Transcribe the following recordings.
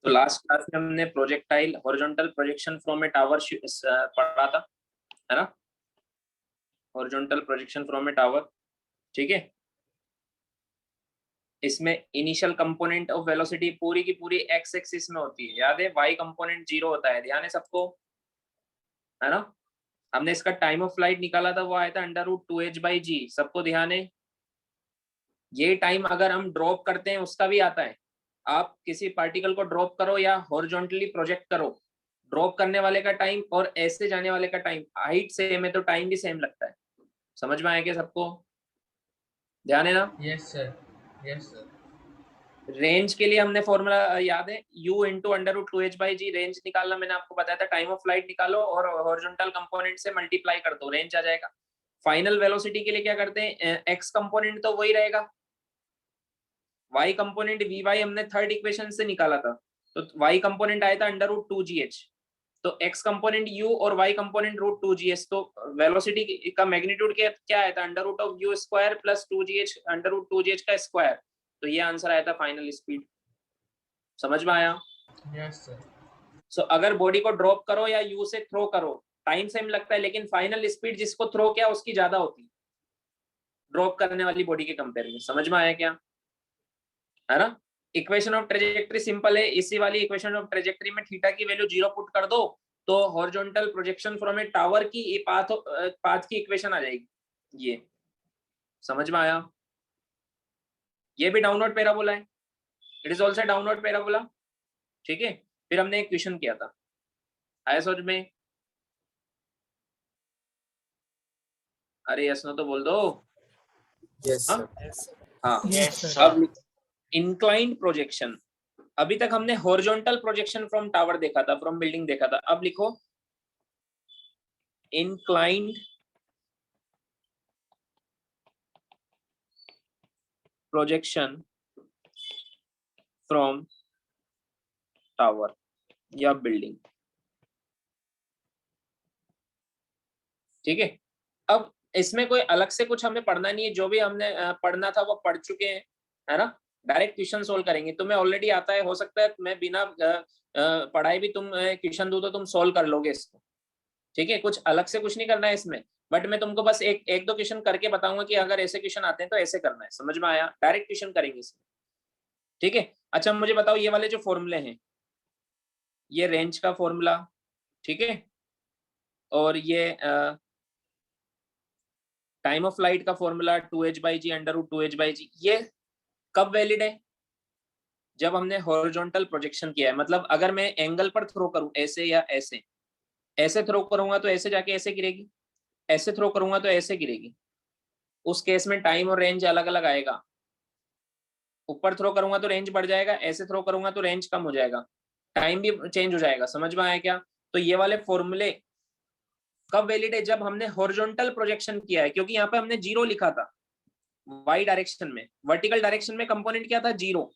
तो last class में हमने projectile horizontal projection from A tower पढ़ा था, है ना? Horizontal projection from A tower, ठीक है। इसमें इनिशियल कंपोनेंट ऑफ वेलोसिटी पूरी की पूरी एक्स एक्सिस में होती है, याद है? वाई कंपोनेंट 0 होता है, ध्यान है सबको, है ना? हमने इसका टाइम ऑफ फ्लाइट निकाला था, वो आया था √2h/g, सबको ध्यान है? ये टाइम अगर हम ड्रॉप करते हैं उसका भी आता है। आप किसी पार्टिकल को ड्रॉप करो या हॉरिजॉन्टली प्रोजेक्ट करो, ड्रॉप करने वाले का टाइम और ऐसे जाने वाले का टाइम, हाइट सेम है तो टाइम भी सेम लगता है। समझ में आया क्या सबको? ध्यान है ना? Yes sir, yes sir. Range के लिए हमने फॉर्मूला याद है, u इंटू √2h/g रेंज निकालना मैंने आपको बताया था। टाइम ऑफ फ्लाइट निकालो और हॉरिजॉन्टल कंपोनेंट से मल्टीप्लाई कर दो, रेंज आ जाएगा। फाइनल वेलोसिटी के लिए क्या करते हैं, एक्स कंपोनेंट तो वही रहेगा, y कंपोनेंट vy हमने थर्ड इक्वेशन से निकाला था, तो y कंपोनेंट आया था √2gh, तो x कंपोनेंट u और y कंपोनेंट √2gh, तो वेलोसिटी का मैग्नीट्यूड क्या आया था, √u² प्लस 2gh, √2gh का स्क्वायर, तो ये आंसर आया था फाइनल स्पीड। समझ में आया? Yes sir. सो अगर बॉडी को ड्रॉप करो या u से थ्रो करो, टाइम सेम लगता है, लेकिन फाइनल स्पीड जिसको थ्रो किया उसकी ज्यादा होती है ड्रॉप करने वाली बॉडी के कंपेयर में। समझ में आया क्या, है ना? इक्वेशन ऑफ ट्रेजेक्टरी सिंपल है, इसी वाली इक्वेशन ऑफ ट्रेजेक्टरी में थीटा की वैल्यू 0 पुट कर दो तो horizontal projection from A tower की पाथ की इक्वेशन आ जाएगी। ये समझ में आया? ये भी डाउनवर्ड पैराबोला है, it is also downward parabola, ठीक है। फिर हमने एक क्वेश्चन किया था, आया समझ में? अरे यस नो तो बोल दो। यस हाँ सर। हाँ। Yes sir. अब इंक्लाइंड प्रोजेक्शन, अभी तक हमने हॉरिजॉन्टल प्रोजेक्शन फ्रॉम टावर देखा था, फ्रॉम बिल्डिंग देखा था, अब लिखो इंक्लाइंड प्रोजेक्शन फ्रॉम टावर या बिल्डिंग, ठीक है। अब इसमें कोई अलग से कुछ हमें पढ़ना नहीं है, जो भी हमने पढ़ना था वो पढ़ चुके हैं, है ना? डायरेक्ट क्वेश्चन सोल्व करेंगे, तुम्हें ऑलरेडी आता है, हो सकता है मैं बिना पढ़ाई भी तुम क्वेश्चन दूं तो तुम सोल्व कर लोगे इसको, ठीक है। कुछ अलग से कुछ नहीं करना है इसमें, बट मैं तुमको बस एक दो क्वेश्चन करके बताऊंगा कि अगर ऐसे क्वेश्चन आते हैं तो ऐसे करना है। समझ में आया? डायरेक्ट क्वेश्चन करेंगे इसमें, ठीक है। अच्छा मुझे बताओ, ये वाले जो फॉर्मूले हैं, ये रेंज का फॉर्मूला, ठीक है, और ये टाइम ऑफ फ्लाइट का फॉर्मूला 2h/g √2h/g, ये कब वैलिड है? जब हमने हॉरिजॉन्टल प्रोजेक्शन किया है, मतलब अगर मैं एंगल पर थ्रो करूं, ऐसे या ऐसे, ऐसे थ्रो करूंगा तो ऐसे जाके ऐसे गिरेगी, ऐसे थ्रो करूंगा तो ऐसे गिरेगी, उस केस में टाइम और रेंज अलग अलग आएगा। ऊपर थ्रो करूंगा तो रेंज बढ़ जाएगा, ऐसे थ्रो करूंगा तो रेंज कम हो जाएगा, टाइम भी चेंज हो जाएगा। समझ में आया क्या? तो ये वाले फॉर्मूले कब वैलिड है? जब हमने हॉरिजॉन्टल प्रोजेक्शन किया है, क्योंकि यहाँ पे हमने 0 लिखा था वाई डायरेक्शन में, वर्टिकल डायरेक्शन में कंपोनेंट क्या था, 0।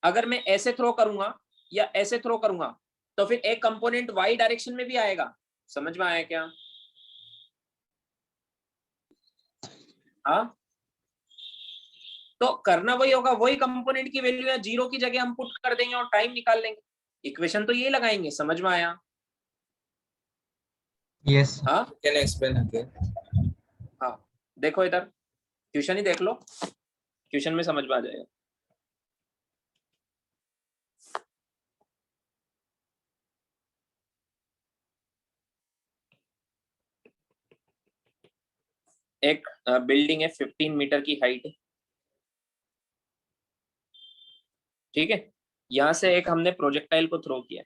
अगर मैं ऐसे थ्रो करूंगा या ऐसे थ्रो करूंगा तो फिर एक कंपोनेंट वाई डायरेक्शन में भी आएगा। समझ में आया क्या? हाँ, तो करना वही होगा, वही कंपोनेंट की वैल्यू या 0 की जगह हम पुट कर देंगे और टाइम निकाल लेंगे, इक्वेशन तो ये लगाएंगे। समझ में आया? यस। हाँ कैन एक्सप्लेन अगेन? हाँ, देखो इधर क्वेश्चन ही देख लो, क्वेश्चन में समझ में आ जाएगा। एक बिल्डिंग है, 15 मीटर की हाइट है, ठीक है। यहां से एक हमने प्रोजेक्टाइल को थ्रो किया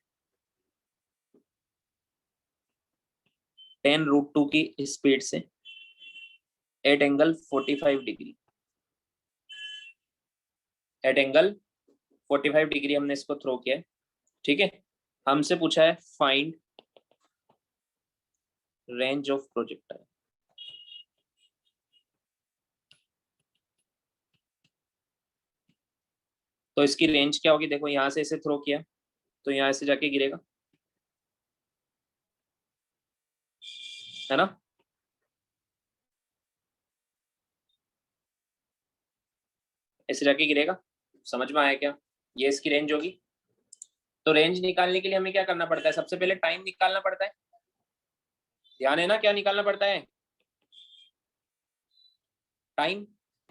10√2 की स्पीड से at angle 45 degree, at angle 45 degree हमने इसको थ्रो किया है, ठीक है। हमसे पूछा है फाइंड रेंज ऑफ प्रोजेक्टाइल। तो इसकी रेंज क्या होगी? देखो यहां से इसे थ्रो किया तो यहां से जाके गिरेगा, है ना? ऐसे जाके गिरेगा। समझ में आया क्या? ये इसकी रेंज होगी। तो रेंज निकालने के लिए हमें क्या करना पड़ता है? सबसे पहले टाइम निकालना पड़ता है। ध्यान है ना, क्या निकालना पड़ता है? टाइम।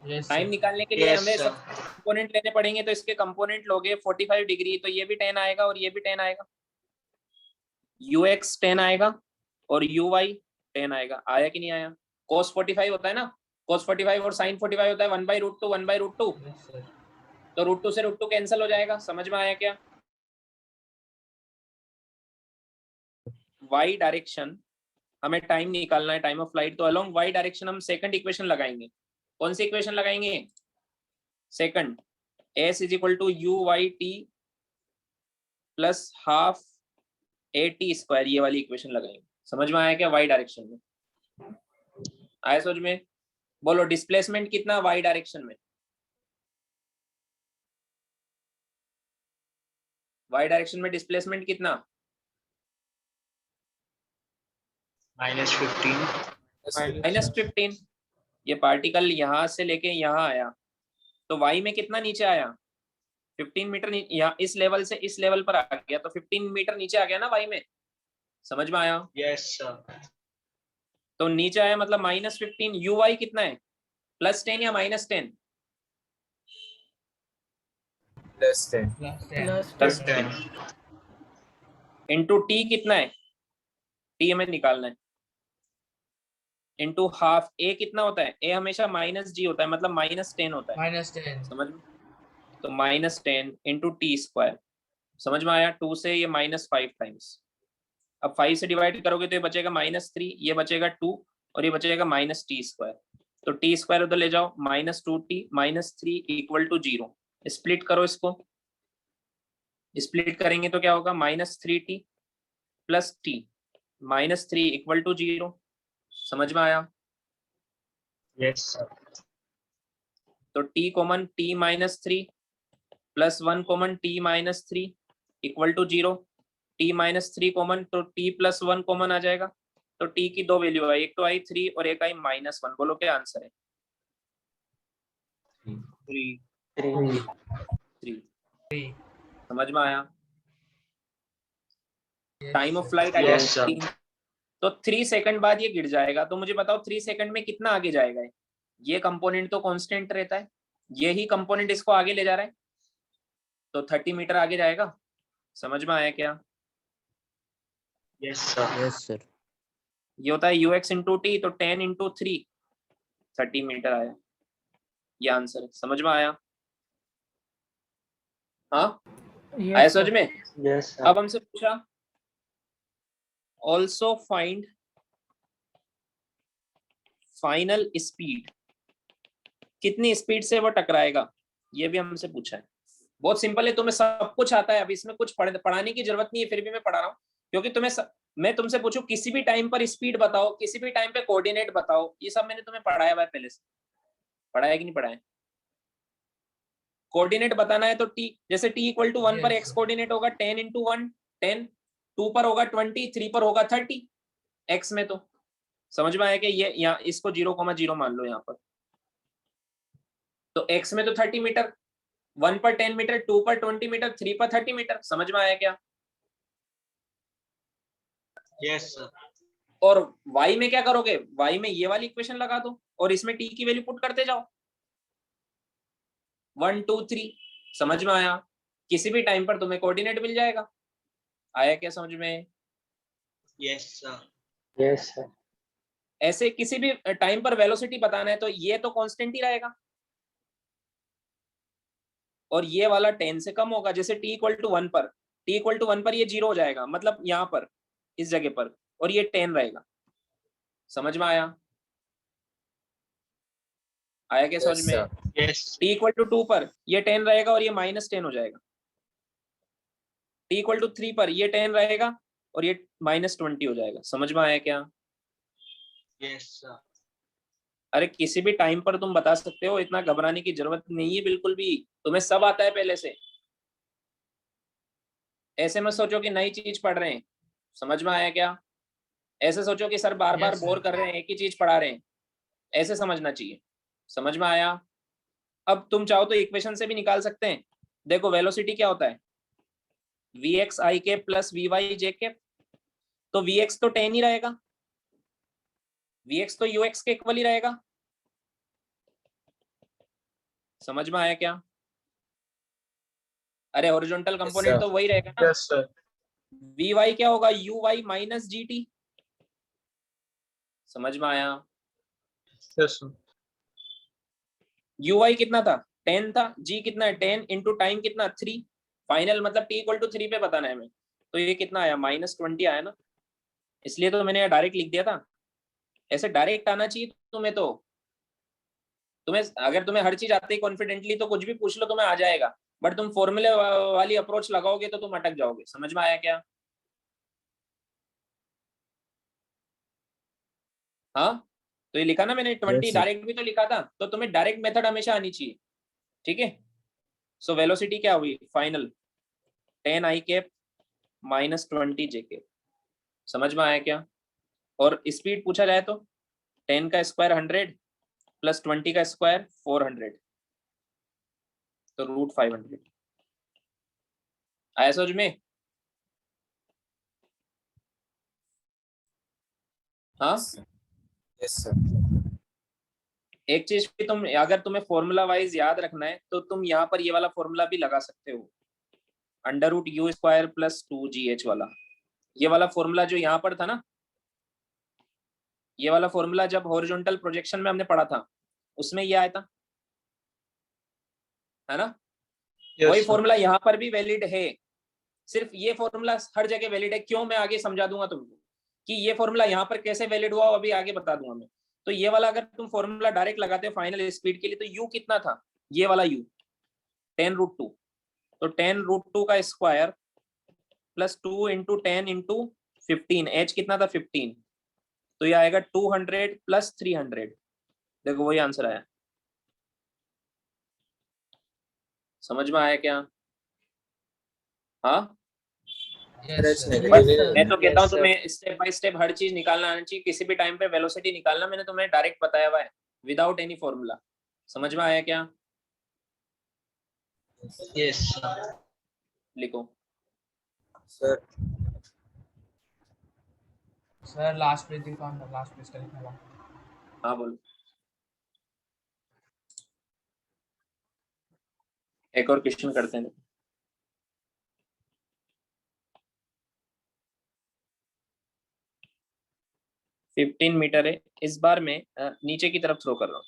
Yes, time sir. निकालने के लिए Yes, हमें sir. सब कंपोनेंट लेने पड़ेंगे। तो इसके कंपोनेंट लोगे 45 डिग्री, तो ये भी 10 आएगा और ये भी 10 आएगा। ux 10 आएगा और uy 10 आएगा। आया कि नहीं आया? cos 45 होता है ना, cos 45 और sin 45 होता है 1/√2 1/√2। Yes, sir. तो √2 से √2 कैंसिल हो जाएगा। समझ में आया क्या? y डायरेक्शन हमें टाइम निकालना है, टाइम ऑफ फ्लाइट। तो अलोंग y डायरेक्शन हम सेकंड इक्वेशन लगाएंगे। कौन सी इक्वेशन लगाएंगे? Second. s is equal to u y t plus half a t square, ये वाली इक्वेशन लगाएंगे। समझ में आया क्या? y डायरेक्शन में आया समझ में? बोलो डिस्प्लेसमेंट कितना y डायरेक्शन में? y डायरेक्शन में डिस्प्लेसमेंट कितना? -15. -15। ये पार्टिकल यहां से लेके यहां आया, तो y में कितना नीचे आया? 15 मीटर। यहाँ इस लेवल से इस लेवल पर आ गया, तो 15 मीटर नीचे आ गया ना y में। समझ में आया? Yes, sir. तो नीचे आया मतलब -15। uy कितना है? +10 या -10? +10. Plus 10. +10. इंटू टी कितना है? टी हमें निकालना है। इंटू हाफ ए कितना होता है? ए हमेशा -g होता है, मतलब -10 होता है। -10. समझ में? तो -10 इंटू टी स्क्वायर। समझ में आया? 2 से ये -5 टाइम्स। अब 5 से डिवाइड करोगे तो ये बचेगा -3, ये बचेगा 2 और ये बचेगा -t स्क्वायर। तो टी स्क्वायर उधर ले जाओ, -2t -3 इक्वल टू 0। स्प्लिट करो इसको। स्प्लिट करेंगे तो क्या होगा? -3t plus t -3 equal to 0। समझ में आया? Yes, sir. तो t common t -3 plus 1 common t -3 equal to 0। t -3 common, तो t प्लस 1 कॉमन आ जाएगा। तो t की दो वैल्यू आई, एक तो आई 3 और एक आई -1। बोलो क्या आंसर है? 3। 3. समझ में आया? Yes, time of sir. Flight Yes, sir. तो 3 सेकंड बाद ये गिर जाएगा। तो मुझे बताओ 3 सेकंड में कितना आगे जाएगा? ये कंपोनेंट तो कांस्टेंट रहता है, यही कंपोनेंट इसको आगे ले जा रहा है, तो 30 मीटर आगे जाएगा। समझ में आया क्या? Yes, sir. Yes, sir. ये होता है ux इंटू टी, तो 10 इंटू 3 30 मीटर आया। ये आंसर है। समझ में आया? हाँ आया समझ में? Yes, sir. अब हमसे पूछा ऑल्सो फाइंड फाइनल स्पीड, कितनी स्पीड से वो टकराएगा, ये भी हमसे पूछा है। बहुत सिंपल है, तुम्हें सब कुछ आता है। अब इसमें कुछ पढ़ाने की जरूरत नहीं है, फिर भी मैं पढ़ा रहा हूँ क्योंकि मैं तुमसे पूछूं किसी भी टाइम पर स्पीड बताओ, किसी भी टाइम पे कोऑर्डिनेट बताओ, ये सब मैंने तुम्हें पढ़ाया हुआ है पहले से। पढ़ाया कि नहीं पढ़ाया? कोऑर्डिनेट बताना है तो टी, जैसे टी इक्वल टू 1 पर एक्स कोऑर्डिनेट होगा 10 इंटू 1 10, 2 पर होगा 20, 3 पर होगा 30 एक्स में। तो समझ में आया कि ये यहाँ इसको 0,0 मान लो यहाँ पर। तो एक्स में तो 30 मीटर, 1 पर 10 मीटर, 2 पर 20 मीटर, 3 पर 30 मीटर। समझ में आया क्या? Yes, sir. और y में क्या करोगे? y में ये वाली इक्वेशन लगा दो और इसमें t की वैल्यू पुट करते जाओ, 1 2 3। समझ में आया? किसी भी टाइम पर तुम्हें कोऑर्डिनेट मिल जाएगा। आया क्या समझ में? Yes, sir. Yes, sir. ऐसे किसी भी टाइम पर वेलोसिटी बताना है तो ये तो कांस्टेंट ही रहेगा और ये वाला 10 से कम होगा। जैसे t इक्वल टू 1 पर, t इक्वल टू 1 पर ये 0 हो जाएगा, मतलब यहाँ पर इस जगह पर, और ये 10 रहेगा। समझ में आया? आया क्या समझ Yes, में? sir. Yes. t equal to 2 पर ये 10 रहेगा और ये -10 हो जाएगा। t इक्वल टू 3 पर ये 10 रहेगा और ये -20 हो जाएगा। समझ में आया क्या? Yes, sir. अरे किसी भी टाइम पर तुम बता सकते हो, इतना घबराने की जरूरत नहीं है बिल्कुल भी, तुम्हें सब आता है पहले से। ऐसे मत सोचो कि नई चीज पढ़ रहे हैं। समझ में आया क्या? ऐसे सोचो कि सर बार बार Yes, sir. बोर कर रहे हैं, एक ही चीज पढ़ा रहे हैं, ऐसे समझना चाहिए। समझ में आया? अब तुम चाहो तो इक्वेशन से भी निकाल सकते हैं। देखो वेलोसिटी क्या होता है? V x i cap plus v y j cap, तो वी एक्स तो 10 ही रहेगा, वी एक्स तो यू एक्स के इक्वल ही रहेगा। समझ में आया क्या? अरे हॉरिजॉन्टल कंपोनेंट sir. तो वही रहेगा ना। Yes, sir. वी वाई क्या होगा, u y minus g t. समझ में आया? Yes, sir. यू वाई कितना था, 10 था, जी कितना है 10 इंटू टाइम कितना 3, फाइनल मतलब टी इक्वल टू 3 पे बताना है हमें, तो ये कितना आया -20 आया ना, इसलिए तो मैंने डायरेक्ट लिख दिया था। ऐसे डायरेक्ट आना चाहिए तुम्हें, तो तुम्हें अगर तुम्हें हर चीज आती है कॉन्फिडेंटली तो कुछ भी पूछ लो तुम्हें आ जाएगा, बट तुम फॉर्मूले वाली अप्रोच लगाओगे तो तुम अटक जाओगे। समझ में आया क्या? हाँ, तो ये लिखा ना मैंने 20 Yes, sir. डायरेक्ट भी तो लिखा था, तो तुम्हें डायरेक्ट मेथड हमेशा आनी चाहिए। ठीक है, सो वेलोसिटी क्या हुई फाइनल, 10 आई कैप माइनस 20 जे कैप। समझ में आया क्या? और स्पीड पूछा जाए तो 10 का स्क्वायर 100 प्लस 20 का स्क्वायर 400, तो √500 आया समझ में? हाँ, Yes, sir. एक चीज भी तुम, अगर तुम्हें फॉर्मूला वाइज याद रखना है तो तुम यहाँ पर ये वाला फॉर्मूला भी लगा सकते हो, √u² प्लस 2gh वाला। ये वाला फॉर्मूला जो यहाँ पर था ना, ये वाला फॉर्मूला जब हॉरिजॉन्टल प्रोजेक्शन में हमने पढ़ा था उसमें ये आया था, है ना? Yes, वही sir. फॉर्मूला यहाँ पर भी वैलिड है, सिर्फ ये फॉर्मूला हर जगह वैलिड है। क्यों, मैं आगे समझा दूंगा तुमको कि ये फॉर्मूला यहाँ पर कैसे वैलिड हुआ, अभी आगे बता दूंगा मैं। तो ये वाला अगर तुम फॉर्मूला डायरेक्ट लगाते हो फाइनल स्पीड के लिए, तो यू कितना था, ये वाला यू 10√2, तो 10√2 का square plus 2 into 10 into 15, H कितना था 15, तो ये आएगा 200 प्लस 300। देखो वही आंसर आया। समझ में आया क्या? हाँ, Yes, Yes, sir. sir. बस Yes, मैं sir. तो कहता हूँ Yes, sir. तुम्हें स्टेप बाय स्टेप हर चीज निकालना आना चाहिए, किसी भी टाइम पे वेलोसिटी निकालना मैंने तुम्हें डायरेक्ट बताया हुआ है विदाउट एनी फॉर्मूला। समझ में आया क्या? Yes, sir. लिखो। Sir. Sir, last page दिखाओ ना, last page का लिखने वाला। हाँ बोलो, एक और क्वेश्चन करते हैं। 15 मीटर है, इस बार मैं नीचे की तरफ थ्रो कर रहा हूँ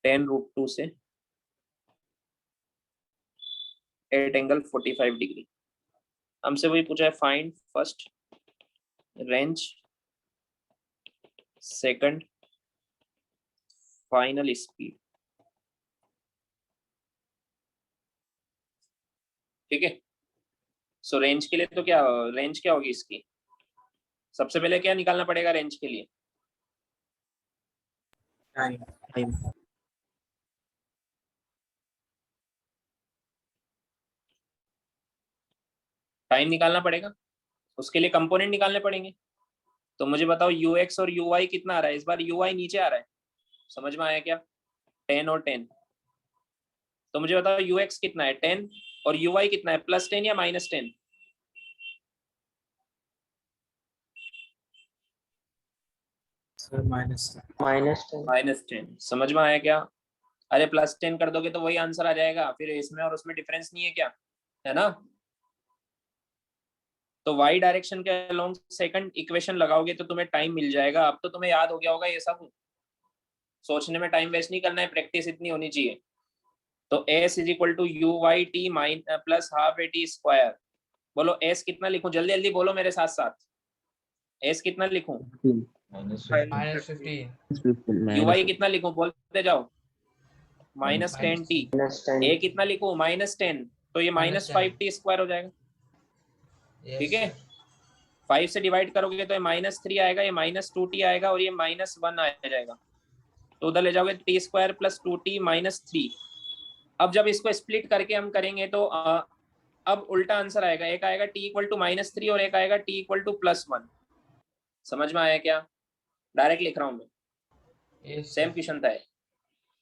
10√2 से एट एंगल 45 डिग्री। हमसे वही पूछा है, find first range, second final speed. ठीक है, सो रेंज के लिए तो क्या, रेंज क्या होगी इसकी, सबसे पहले क्या निकालना पड़ेगा रेंज के लिए, Time. टाइम निकालना पड़ेगा, उसके लिए कंपोनेंट निकालने पड़ेंगे। तो मुझे बताओ ux और uy कितना आ रहा है, इस बार uy नीचे आ रहा है। समझ में आया क्या? 10 और 10, तो मुझे बताओ ux कितना है 10 और uy कितना है +10 या -10? Sir, minus. -10। समझ में आया क्या? अरे +10 कर दोगे तो वही आंसर आ जाएगा, फिर इसमें और उसमें डिफरेंस नहीं है क्या, है ना? तो y डायरेक्शन के अलोंग सेकंड इक्वेशन लगाओगे तो तुम्हें टाइम मिल जाएगा। अब तो तुम्हें याद हो गया होगा ये सब, सोचने में टाइम वेस्ट नहीं करना है, प्रैक्टिस इतनी होनी चाहिए। तो s = u/t plus half at²। बोलो s कितना लिखूं, जल्दी जल्दी बोलो मेरे साथ साथ, s कितना लिखूं, -15. uy कितना लिखूं, बोलते जाओ, -10t, a कितना लिखूं -10, तो ये -5t² हो जाएगा। Yes, ठीक है, sir. 5 से डिवाइड करोगे तो ये -3 आएगा, ये -2t आएगा और ये -1 आ जाएगा, तो उधर ले जाओगे t² + 2t -3। अब जब इसको स्प्लिट करके हम करेंगे तो अब उल्टा आंसर आएगा, एक आएगा t = -3 और एक आएगा t = +1। समझ में आया क्या? डायरेक्ट लिख रहा हूं मैं, Yes, सेम sir. क्वेश्चन था,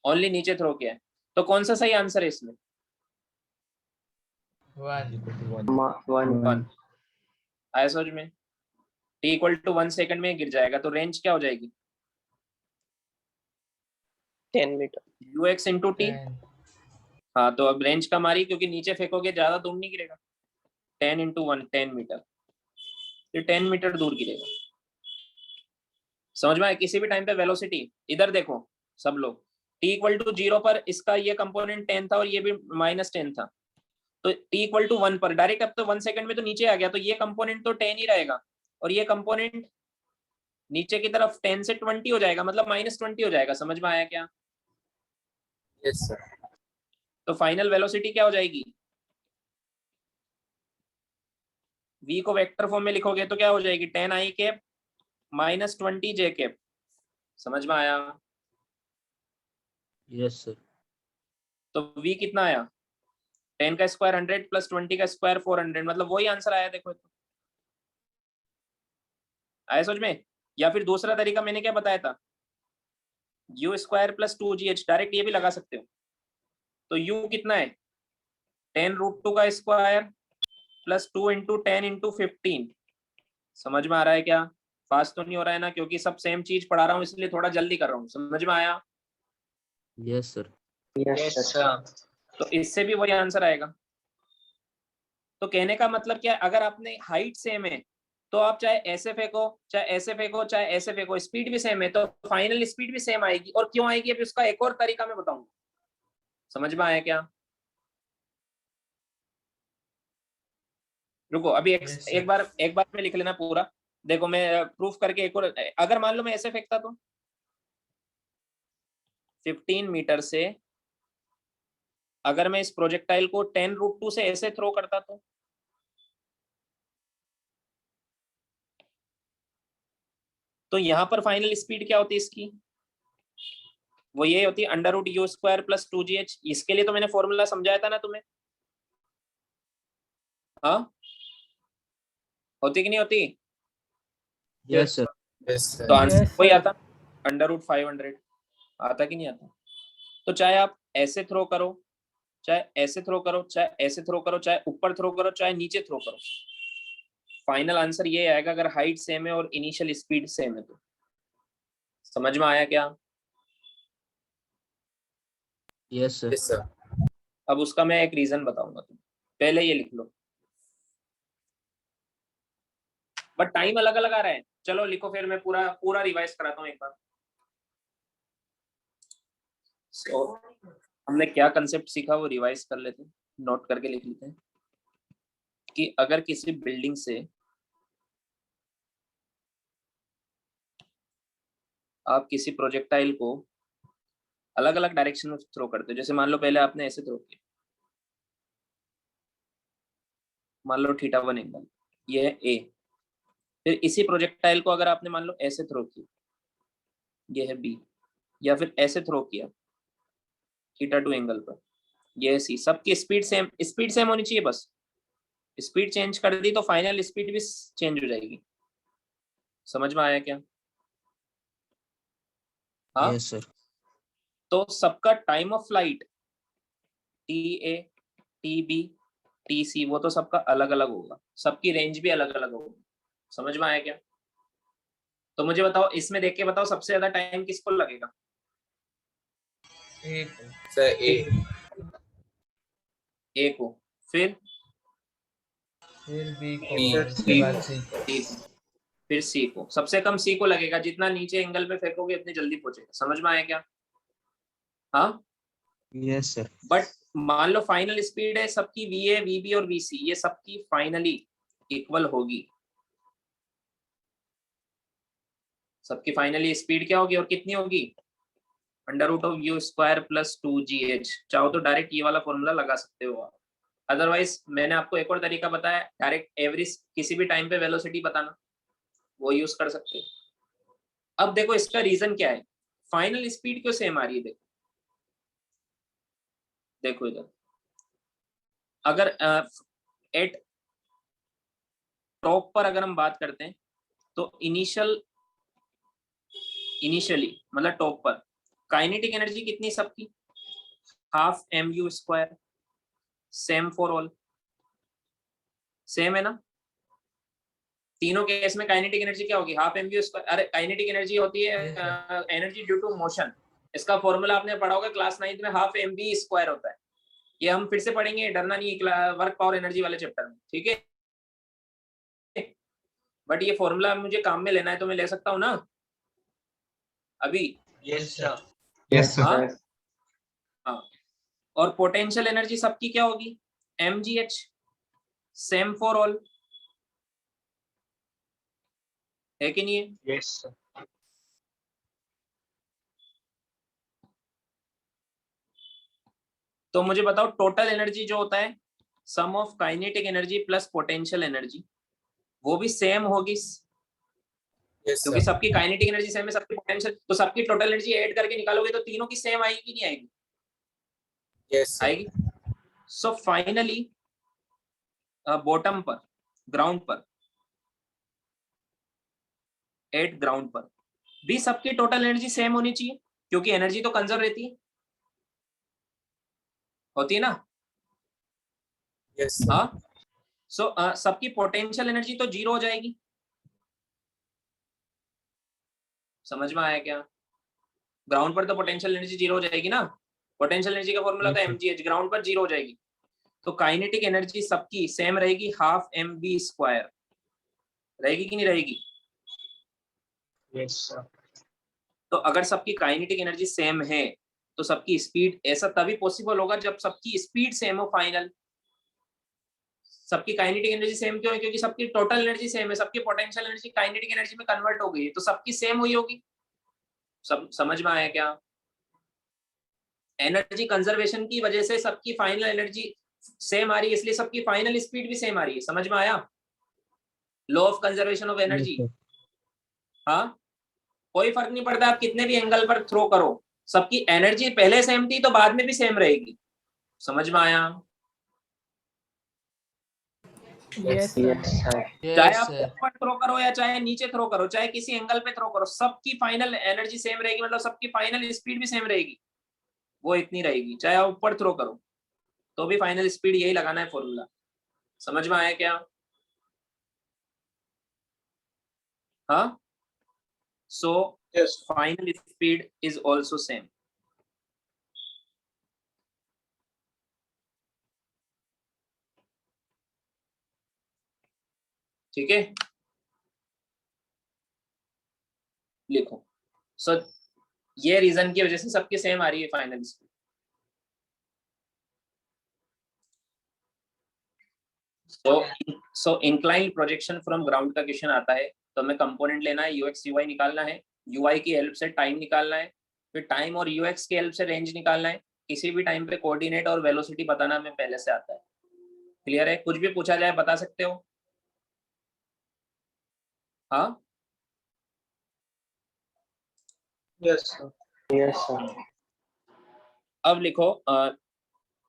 ओनली नीचे थ्रो किया है। तो कौन सा सही आंसर है इसमें? वन 1 आया समझ में? t इक्वल टू 1 सेकंड में गिर जाएगा तो रेंज क्या हो जाएगी? 10 मीटर ux इंटू टी। हाँ तो अब रेंज कम आ रही क्योंकि नीचे फेंकोगे ज्यादा दूर नहीं गिरेगा। 10 इंटू 1 10 मीटर, तो 10 मीटर दूर गिरेगा। समझ में आया? किसी भी टाइम पे वेलोसिटी, इधर देखो सब लोग, t इक्वल टू 0 पर इसका ये कंपोनेंट 10 था और ये भी -10 था, तो t इक्वल टू 1 पर डायरेक्ट अब तो 1 सेकंड में तो नीचे आ गया, तो ये कंपोनेंट तो 10 ही रहेगा और ये कंपोनेंट नीचे की तरफ 10 से 20 हो जाएगा, मतलब -20 हो जाएगा। समझ में आया क्या? Yes, sir. तो फाइनल वेलोसिटी क्या हो जाएगी? v को वेक्टर फॉर्म में लिखोगे तो क्या हो जाएगी? 10 i कैप -20 j कैप। समझ में आया? Yes, sir. तो v कितना आया? 10 का स्क्वायर 100 प्लस 20 का स्क्वायर 400, मतलब वही आंसर आया। देखो तो आया समझ में? या फिर दूसरा तरीका मैंने क्या बताया था, u square plus 2gh, direct ये भी लगा सकते हो। तो u कितना है? 10√2 का स्क्वायर प्लस 2 इंटू 10 इंटू 15। समझ में आ रहा है क्या? फास्ट तो नहीं हो रहा है ना, क्योंकि सब सेम चीज पढ़ा रहा हूँ इसलिए थोड़ा जल्दी कर रहा हूँ। समझ में आया? Yes, sir. Yes, sir. तो इससे भी वही आंसर आएगा। तो कहने का मतलब क्या है, अगर आपने हाइट सेम है तो आप चाहे ऐसे फेंको चाहे ऐसे फेंको चाहे ऐसे फेंको, स्पीड भी सेम है तो फाइनल स्पीड भी सेम आएगी। और क्यों आएगी अभी उसका एक और तरीका मैं बताऊंगा। समझ में आया क्या? रुको अभी एक बार में लिख लेना पूरा। देखो मैं प्रूफ करके एक और, अगर मान लो मैं ऐसे फेंकता तो 15 मीटर से अगर मैं इस प्रोजेक्टाइल को 10√2 से ऐसे थ्रो करता तो यहां पर फाइनल स्पीड क्या होती है इसकी? वो ये होती है √u² प्लस 2gh। इसके लिए तो मैंने फॉर्मूला समझाया था ना तुम्हें। हाँ होती कि नहीं होती? Yes, sir. Yes, sir. तो आंसर वही आता √500 आता कि नहीं आता? तो चाहे आप ऐसे थ्रो करो चाहे ऐसे थ्रो करो चाहे ऐसे थ्रो करो चाहे ऊपर थ्रो करो चाहे नीचे थ्रो करो, फाइनल आंसर ये आएगा अगर हाइट सेम है और इनिशियल स्पीड सेम है तो। समझ में आया क्या? Yes, sir. Yes, sir. अब उसका मैं एक रीजन बताऊंगा, तुम पहले ये लिख लो। बट टाइम अलग अलग आ रहा है। चलो लिखो फिर मैं पूरा पूरा रिवाइज कराता हूँ एक बार। So, हमने क्या कंसेप्ट सीखा वो रिवाइज कर लेते हैं, नोट करके लिख लेते हैं कि अगर किसी बिल्डिंग से आप किसी प्रोजेक्टाइल को अलग अलग डायरेक्शन में थ्रो करते हो, जैसे मान लो पहले आपने ऐसे थ्रो किया, मान लो θ1 एंगल, ये है ए। फिर इसी प्रोजेक्टाइल को अगर आपने मान लो ऐसे थ्रो किया, ये है बी, या फिर ऐसे थ्रो किया θ2 एंगल पर, ये है सी। सबकी स्पीड सेम होनी चाहिए, बस स्पीड चेंज कर दी तो फाइनल स्पीड भी चेंज हो जाएगी। समझ में आया क्या? हाँ Yes, sir. तो सबका time of flight TA TB TC वो तो सबका अलग अलग होगा, सबकी रेंज भी अलग अलग होगी। समझ में आया क्या? तो मुझे बताओ, इसमें देख के बताओ सबसे ज्यादा टाइम किसको लगेगा? Sir, A. ए को, फिर बी को, B. उसके बाद सी को। सी को, फिर सी को। सबसे कम सी को लगेगा, जितना नीचे एंगल पे फेंकोगे उतनी जल्दी पहुंचेगा। समझ में आया क्या? हाँ Yes, sir. बट मान लो फाइनल स्पीड है सबकी VA VB और VC, ये सबकी फाइनली इक्वल होगी। सबकी फाइनली स्पीड क्या होगी और कितनी होगी? √u² plus 2gh। चाहो तो डायरेक्ट ये वाला फॉर्मूला लगा सकते हो आप। अदरवाइज मैंने आपको एक और तरीका बताया, डायरेक्ट एवरेज किसी भी टाइम पे वेलोसिटी बताना, वो यूज कर सकते हो। अब देखो इसका रीजन क्या है, फाइनल स्पीड क्यों सेम आ रही है? देखो इधर, अगर एट टॉप पर अगर हम बात करते हैं तो इनिशियली मतलब टॉप पर काइनेटिक एनर्जी कितनी सबकी? ½ mu², same for all. Same है ना? तीनों केस में काइनेटिक एनर्जी क्या होगी? Half mv square. अरे काइनेटिक एनर्जी होती है एनर्जी ड्यू टू मोशन। इसका फॉर्मूला आपने पढ़ा होगा क्लास 9 में, हाफ mv स्क्वायर होता है। ये हम फिर से पढ़ेंगे, डरना नहीं, वर्क पावर एनर्जी वाले चैप्टर में, ठीक है? बट ये फॉर्मूला मुझे काम में लेना है तो मैं ले सकता हूँ ना अभी? Yes, sir. Yes, sir. हाँ हाँ। और पोटेंशियल एनर्जी सबकी क्या होगी? mgh, सेम फॉर ऑल, है कि नहीं है? Yes, sir. तो मुझे बताओ टोटल एनर्जी जो होता है sum of kinetic energy plus potential energy, वो भी सेम होगी Yes, क्योंकि sir. सबकी काइनेटिक एनर्जी सेम है, सबकी पोटेंशियल, तो सबकी टोटल एनर्जी ऐड करके निकालोगे तो तीनों की सेम आएगी कि नहीं आएगी? Yes, sir. आएगी। सो फाइनली बॉटम पर, ग्राउंड पर, एट ग्राउंड पर भी सबकी टोटल एनर्जी सेम होनी चाहिए क्योंकि एनर्जी तो कंजर्व रहती है, होती है ना? Yes, sir. हाँ। सो सबकी पोटेंशियल एनर्जी तो जीरो हो जाएगी। समझ में आया क्या? ग्राउंड पर तो पोटेंशियल एनर्जी जीरो हो जाएगी ना, पोटेंशियल एनर्जी का फॉर्मूला था mgh, ग्राउंड पर जीरो हो जाएगी। तो काइनेटिक एनर्जी सबकी सेम रहेगी, हाफ mv स्क्वायर रहेगी कि नहीं रहेगी? Yes, sir. तो अगर सबकी काइनेटिक एनर्जी सेम है तो सबकी स्पीड, ऐसा तभी पॉसिबल होगा जब सबकी स्पीड सेम हो फाइनल। सबकी काइनेटिक एनर्जी सेम क्यों है? क्योंकि सबकी टोटल एनर्जी सेम है, सबकी पोटेंशियल एनर्जी काइनेटिक एनर्जी में कन्वर्ट हो गई है, तो सबकी सेम हुई होगी। सब समझ में आया क्या? एनर्जी कंजर्वेशन की वजह से सबकी फाइनल एनर्जी सेम आ रही है, इसलिए सबकी फाइनल स्पीड भी सेम आ रही है। समझ में आया? Law of conservation of energy. हाँ, कोई फर्क नहीं पड़ता आप कितने भी एंगल पर थ्रो करो, सबकी एनर्जी पहले सेम थी तो बाद में भी सेम रहेगी। समझ में आया? Yes, sir. Yes, sir. चाहे Yes, आप sir. ऊपर थ्रो करो या चाहे नीचे थ्रो करो, चाहे किसी एंगल पे थ्रो करो, सबकी फाइनल एनर्जी सेम रहेगी, मतलब सबकी फाइनल स्पीड भी सेम रहेगी, वो इतनी रहेगी। चाहे आप ऊपर थ्रो करो तो भी फाइनल स्पीड यही लगाना है फॉर्मूला। समझ में आया क्या? हाँ। सो Yes. Final speed is also same. ठीक है, लिखो। सो ये रीजन की वजह से सबकी सेम आ रही है final speed. So incline projection from ground का क्वेश्चन आता है तो हमें कंपोनेंट लेना है, यूएक्स यूवाई निकालना है, यूआई की हेल्प से टाइम निकालना है, फिर टाइम और यूएक्स की हेल्प से रेंज निकालना है, किसी भी टाइम पे कोऑर्डिनेट और वेलोसिटी बताना हमें पहले से आता है। क्लियर है? कुछ भी पूछा जाए बता सकते हो। हाँ, Yes, sir. Yes, sir. अब लिखो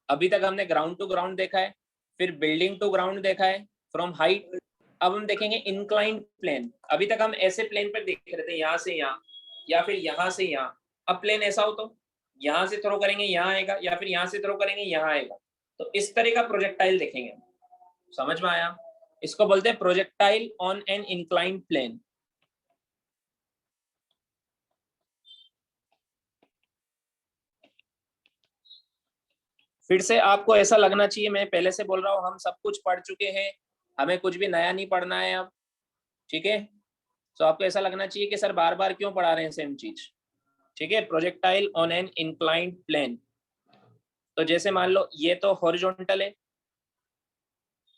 अभी तक हमने ग्राउंड टू ग्राउंड देखा है, फिर बिल्डिंग टू ग्राउंड देखा है फ्रॉम हाइट। अब हम देखेंगे इंक्लाइंड प्लेन। अभी तक हम ऐसे प्लेन पर देख रहे थे, यहाँ से यहाँ या फिर यहाँ से यहाँ। अब प्लेन ऐसा हो तो यहाँ से थ्रो करेंगे यहाँ आएगा, या फिर यहाँ से थ्रो करेंगे यहाँ आएगा, तो इस तरह का प्रोजेक्टाइल देखेंगे। समझ में आया? इसको बोलते हैं projectile on an inclined plane. फिर से आपको ऐसा लगना चाहिए, मैं पहले से बोल रहा हूँ, हम सब कुछ पढ़ चुके हैं, हमें कुछ भी नया नहीं पढ़ना है अब। ठीक है, तो आपको ऐसा लगना चाहिए कि सर बार बार क्यों पढ़ा रहे हैं सेम चीज। ठीक है, projectile on an inclined plane. तो जैसे मान लो ये तो हॉरिजॉन्टल है,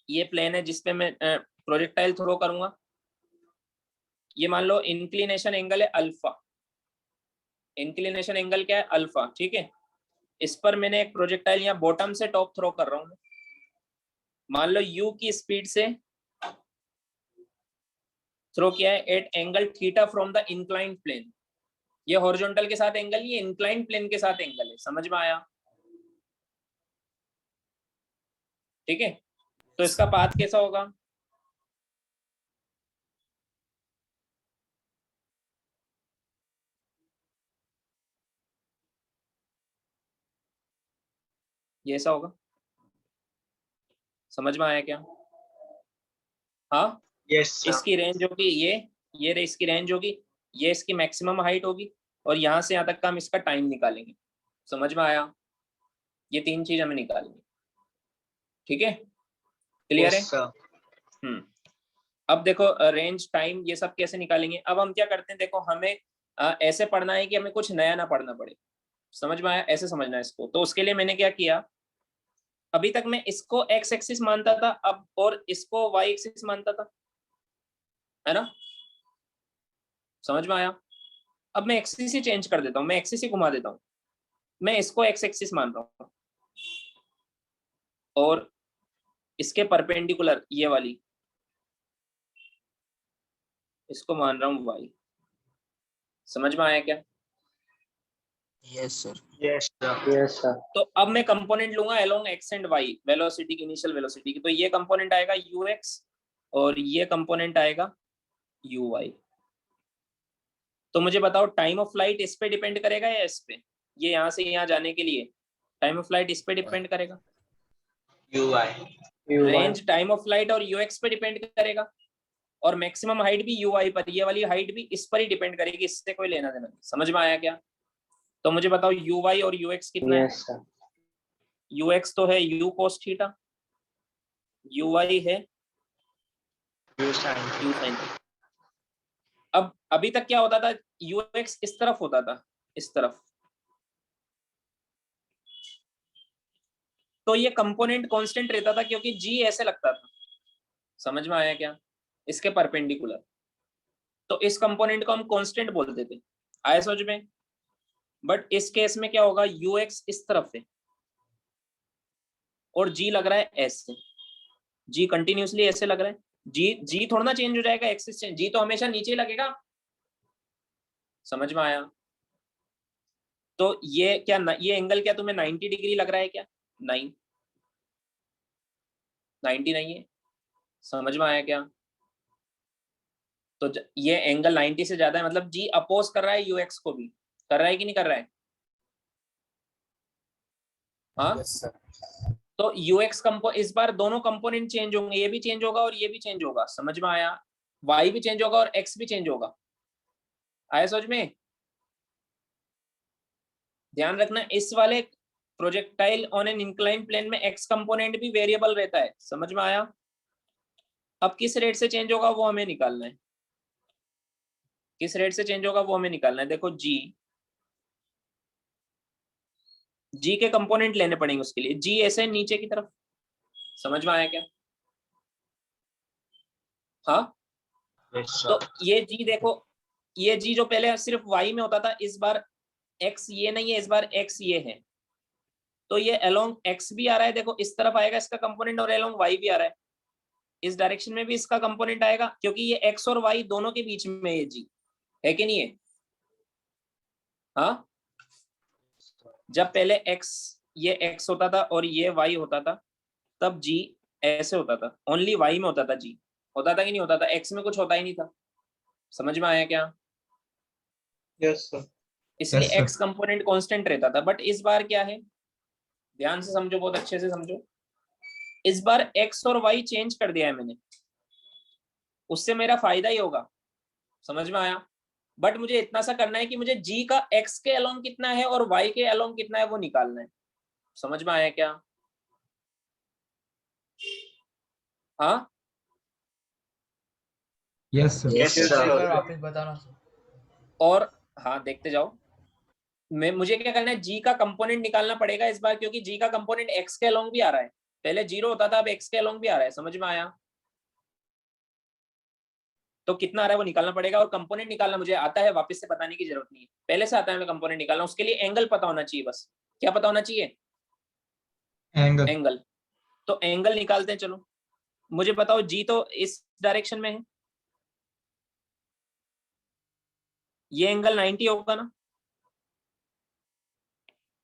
ये प्लेन है जिसपे मैं प्रोजेक्टाइल थ्रो करूंगा। ये मान लो इंक्लिनेशन एंगल है अल्फा, इंक्लिनेशन एंगल क्या है? अल्फा। ठीक है, इस पर मैंने एक प्रोजेक्टाइल यहाँ बॉटम से टॉप थ्रो कर रहा हूँ। मान लो यू की स्पीड से थ्रो किया है at angle theta from the inclined plane. ये हॉरिजॉन्टल के साथ एंगल, ये इंक्लाइंड प्लेन के साथ एंगल है। समझ में आया? ठीक है, तो इसका पाथ कैसा होगा? ये ऐसा होगा। समझ में आया क्या? हाँ, Yes, sir. इसकी रेंज होगी ये रही इसकी रेंज होगी, ये इसकी मैक्सिमम हाइट होगी, और यहाँ से यहाँ तक का हम इसका टाइम निकालेंगे। समझ में आया? ये 3 चीज हमें निकालेंगे। ठीक है, क्लियर है? Yes, sir. अब देखो रेंज, टाइम, ये सब कैसे निकालेंगे। अब हम क्या करते हैं, देखो हमें ऐसे पढ़ना है कि हमें कुछ नया ना पढ़ना पड़े। समझ में आया? ऐसे समझना है इसको। तो उसके लिए मैंने क्या किया, अभी तक मैं इसको एक्स एक्सिस मानता था, अब और इसको वाई एक्सिस मानता था, है ना? समझ में आया? अब मैं एक्सिस ही चेंज कर देता हूँ, मैं एक्सिस ही घुमा देता हूँ, मैं इसको एक्स एक्सिस मान रहा हूँ और इसके परपेंडिकुलर ये वाली इसको मान रहा हूँ वाई। समझ में आया क्या? Yes, sir. Yes, sir. Yes, sir. तो अब मैं कंपोनेंट लूंगा along x and y, velocity की, इनिशियल वेलोसिटी की। तो ये कंपोनेंट आएगा यू एक्स और ये कंपोनेंट आएगा यू वाई। तो मुझे बताओ टाइम ऑफ फ्लाइट इस पे डिपेंड करेगा या इस पे? ये यहाँ से यहाँ जाने के लिए टाइम ऑफ फ्लाइट इस पे डिपेंड करेगा, UI. Range time of flight और यू एक्स पे डिपेंड करेगा, और मैक्सिमम हाइट भी यू आई पर, ये वाली हाइट भी इस पर ही डिपेंड करेगी, इससे कोई लेना देना नहीं। समझ में आया क्या? तो मुझे बताओ यू वाई और यू एक्स कितना है? Yes, sir. यू एक्स तो है u cos theta, u y है You sign. U sine. अब अभी तक क्या होता था, यू एक्स इस तरफ होता था, इस तरफ, तो ये कंपोनेंट कांस्टेंट रहता था क्योंकि जी ऐसे लगता था। समझ में आया क्या? इसके परपेंडिकुलर, तो इस कंपोनेंट को हम कांस्टेंट बोलते थे। आया समझ में? बट इस केस में क्या होगा, यू एक्स इस तरफ है और जी लग रहा है ऐसे, जी कंटिन्यूसली ऐसे लग रहा है, जी थोड़ा ना चेंज हो जाएगा, एक्सिस चेंज, जी तो हमेशा नीचे ही लगेगा। समझ में आया? तो ये क्या, ये एंगल क्या तुम्हें 90 डिग्री लग रहा है क्या? नहीं, 90 नहीं है। समझ में आया क्या? तो ये एंगल 90 से ज्यादा है, मतलब जी अपोज कर रहा है यूएक्स को भी, कर रहा है कि नहीं कर रहा है? हाँ, Yes, sir. तो यूएक्स कंपो, इस बार दोनों कंपोनेंट चेंज होंगे, ये भी चेंज होगा और ये भी चेंज होगा। समझ में आया? वाई भी चेंज होगा और एक्स भी चेंज होगा। आया समझ में? ध्यान रखना, इस वाले projectile on an incline plane में एक्स कंपोनेंट भी वेरिएबल रहता है। समझ में आया? अब किस रेट से चेंज होगा वो हमें निकालना है, किस रेट से चेंज होगा वो हमें निकालना है। देखो जी के कंपोनेंट लेने पड़ेंगे उसके लिए, जी ऐसे नीचे की तरफ। समझ में आया क्या? हाँ, Yes, sir. तो ये जी देखो, ये जी जो पहले सिर्फ वाई में होता था, इस बार एक्स ये नहीं है, इस बार एक्स ये है, तो ये अलोंग एक्स भी आ रहा है, देखो इस तरफ आएगा इसका कंपोनेंट, और अलोंग वाई भी आ रहा है, इस डायरेक्शन में भी इसका कंपोनेंट आएगा, क्योंकि ये एक्स और वाई दोनों के बीच में ये जी है कि नहीं है? हाँ, जब पहले एक्स, ये एक्स होता था और ये वाई होता था, तब जी ऐसे होता था, ओनली वाई में होता था जी, होता था कि नहीं होता था? एक्स में कुछ होता ही नहीं था। समझ में आया क्या? Yes, sir. इसलिए एक्स कंपोनेंट कांस्टेंट रहता था। बट इस बार क्या है, ध्यान से समझो, बहुत अच्छे से समझो, इस बार एक्स और वाई चेंज कर दिया है मैंने, उससे मेरा फायदा ही होगा। समझ में आया? बट मुझे इतना सा करना है कि मुझे जी का एक्स के अलोंग कितना है और वाई के अलोंग कितना है वो निकालना है। समझ में आया क्या? हाँ, Yes, sir. Yes, एक sir. बार वापस बताना सर। और हाँ देखते जाओ, मुझे क्या करना है, जी का कंपोनेंट निकालना पड़ेगा इस बार, क्योंकि जी का कंपोनेंट एक्स के अलोंग भी आ रहा है, पहले 0 होता था, अब एक्स के अलोंग भी आ रहा है। समझ में आया? तो कितना आ रहा है वो निकालना पड़ेगा, और कंपोनेंट निकालना मुझे आता है, वापस से बताने की जरूरत नहीं है, पहले से आता है मैं कंपोनेंट निकालना। उसके लिए एंगल पता होना चाहिए, बस क्या पता होना चाहिए? Angle. एंगल। तो एंगल निकालते हैं, चलो। मुझे बताओ, जी तो इस डायरेक्शन में है, ये एंगल 90 होगा ना,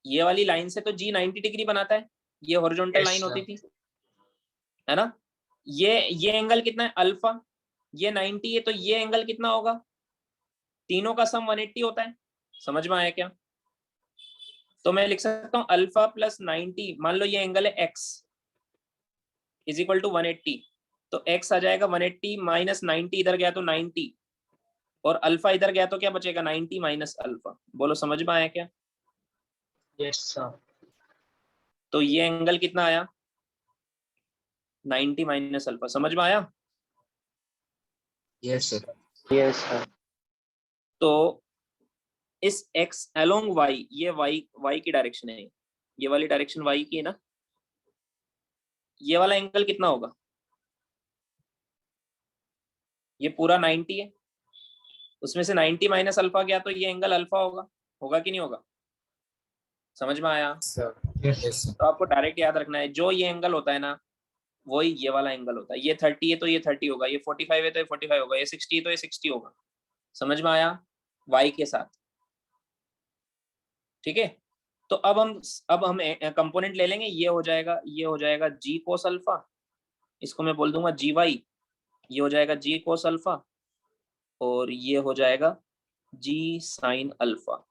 ये वाली लाइन से तो जी 90 डिग्री बनाता है, ये हॉरिजॉन्टल Yes, लाइन होती sir. थी, है ना? ये एंगल कितना है, अल्फा, ये 90 है, तो ये एंगल कितना होगा, तीनों का सम 180 होता है। समझ में आया क्या? तो मैं लिख सकता हूँ अल्फा प्लस 90, मान लो ये एंगल है एक्स इज इक्वल टू 180, तो x आ जाएगा 180 माइनस 90, इधर गया तो 90, और अल्फा इधर गया तो क्या बचेगा 90 माइनस अल्फा। बोलो समझ में आया क्या? Yes, sir. तो ये एंगल कितना आया 90 माइनस अल्फा, समझ में आया? Yes, sir. Yes, sir. तो इस x अलोंग y, ये y की डायरेक्शन है, ये वाली डायरेक्शन y की है ना, ये वाला एंगल कितना होगा? ये पूरा 90 है, उसमें से 90 माइनस अल्फा गया तो ये एंगल अल्फा होगा कि नहीं होगा? समझ में आया? Yes, sir. तो आपको डायरेक्ट याद रखना है, जो ये एंगल होता है ना वही ये वाला एंगल होता है। ये 30 है तो ये 30 होगा, ये 45 है तो ये 45 होगा, ये 60 है तो ये 60 होगा। समझ में आया? y के साथ, ठीक है। तो अब हम कंपोनेंट ले लेंगे, ये हो जाएगा g कोस अल्फा, इसको मैं बोल दूंगा gy, ये हो जाएगा g कोस अल्फा, और ये हो जाएगा g साइन अल्फा,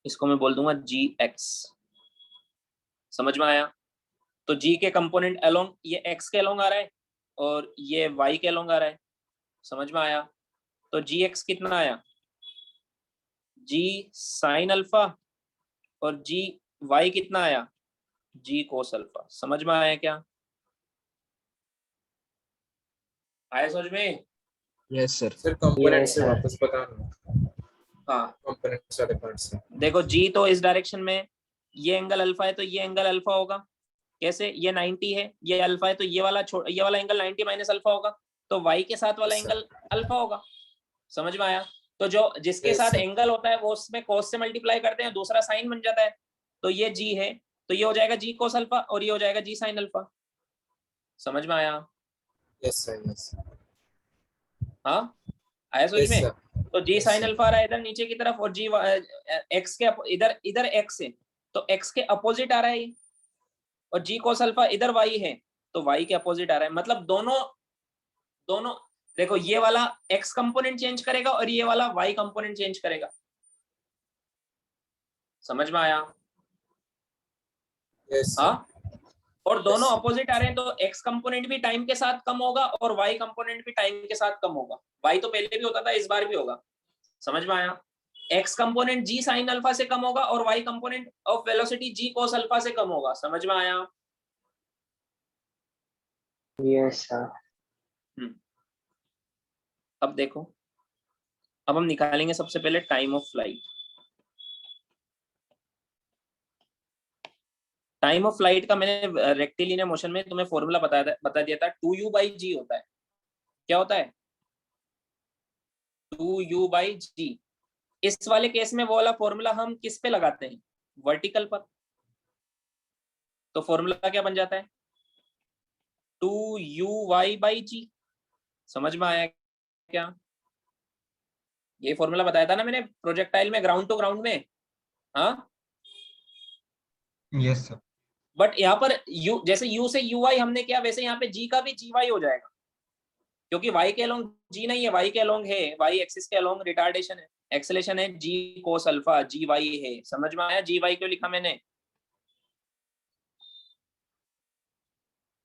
इसको मैं बोल दूंगा gx। समझ में आया? तो g के कंपोनेंट अलोंग, ये x के अलोंग आ रहा है और ये y के अलोंग आ रहा है। समझ में आया? तो gx कितना आया g साइन अल्फा, और gy कितना आया g कोस अल्फा। समझ में आया क्या? आया समझ में? Yes, sir. Sir component Yes, से sir. वापस बताना, हाँ कंपोनेंट वाले पार्ट से। देखो, g तो इस डायरेक्शन में, ये एंगल अल्फा है तो ये एंगल अल्फा होगा। कैसे? ये 90 है, ये अल्फा है तो ये वाला एंगल 90 माइनस अल्फा होगा, तो y के साथ वाला Yes, sir. एंगल अल्फा होगा। समझ में आया? तो जो जिसके Yes, साथ sir. एंगल होता है वो उसमें cos से मल्टीप्लाई करते हैं, दूसरा साइन बन जाता है। तो ये g है तो ये हो जाएगा g cos अल्फा, और ये हो जाएगा g साइन अल्फा। समझ में आया? यस सर, यस हाँ आया समझ यस में? सर। तो g Yes, sine sir. Alpha आ रहा है इधर नीचे की तरफ, और g x के इधर x है तो x के अपोजिट आ रहा है ये, और g cos अल्फा इधर y है तो y के अपोजिट आ रहा है। मतलब दोनों देखो, ये वाला x कंपोनेंट चेंज करेगा और ये वाला y कंपोनेंट चेंज करेगा। समझ में आया? Yes, sir. हाँ, और दोनों Yes. अपोजिट आ रहे हैं तो x कंपोनेंट भी टाइम के साथ कम होगा और y कंपोनेंट भी टाइम के साथ कम होगा। y तो पहले भी होता था, इस बार भी होगा। समझ में आया? x component g sine alpha से कम होगा और y component of velocity g cos alpha से कम होगा। समझ में आया? Yes, sir. अब देखो, अब हम निकालेंगे सबसे पहले time of flight. Time of flight का मैंने रेक्टिलिनियर मोशन में तुम्हें फॉर्मूला बता दिया था, 2u/g होता है। क्या होता है? 2u/g। इस वाले केस में वो वाला फॉर्मूला हम किस पे लगाते हैं? वर्टिकल पर। तो फॉर्मूला क्या बन जाता है? 2uy/g। समझ में आया क्या? ये फॉर्मूला बताया था ना मैंने प्रोजेक्टाइल में, ग्राउंड टू ग्राउंड में। हाँ Yes, sir. बट यहाँ पर u, जैसे u से uy हमने किया, वैसे यहाँ पे g का भी gy हो जाएगा, क्योंकि y के अलोंग g नहीं है, y के अलोंग है, y एक्सिस के अलोंग रिटार्डेशन है, एक्सेलेरेशन है g cos अल्फा, gy है। समझ में आया? gy क्यों लिखा मैंने?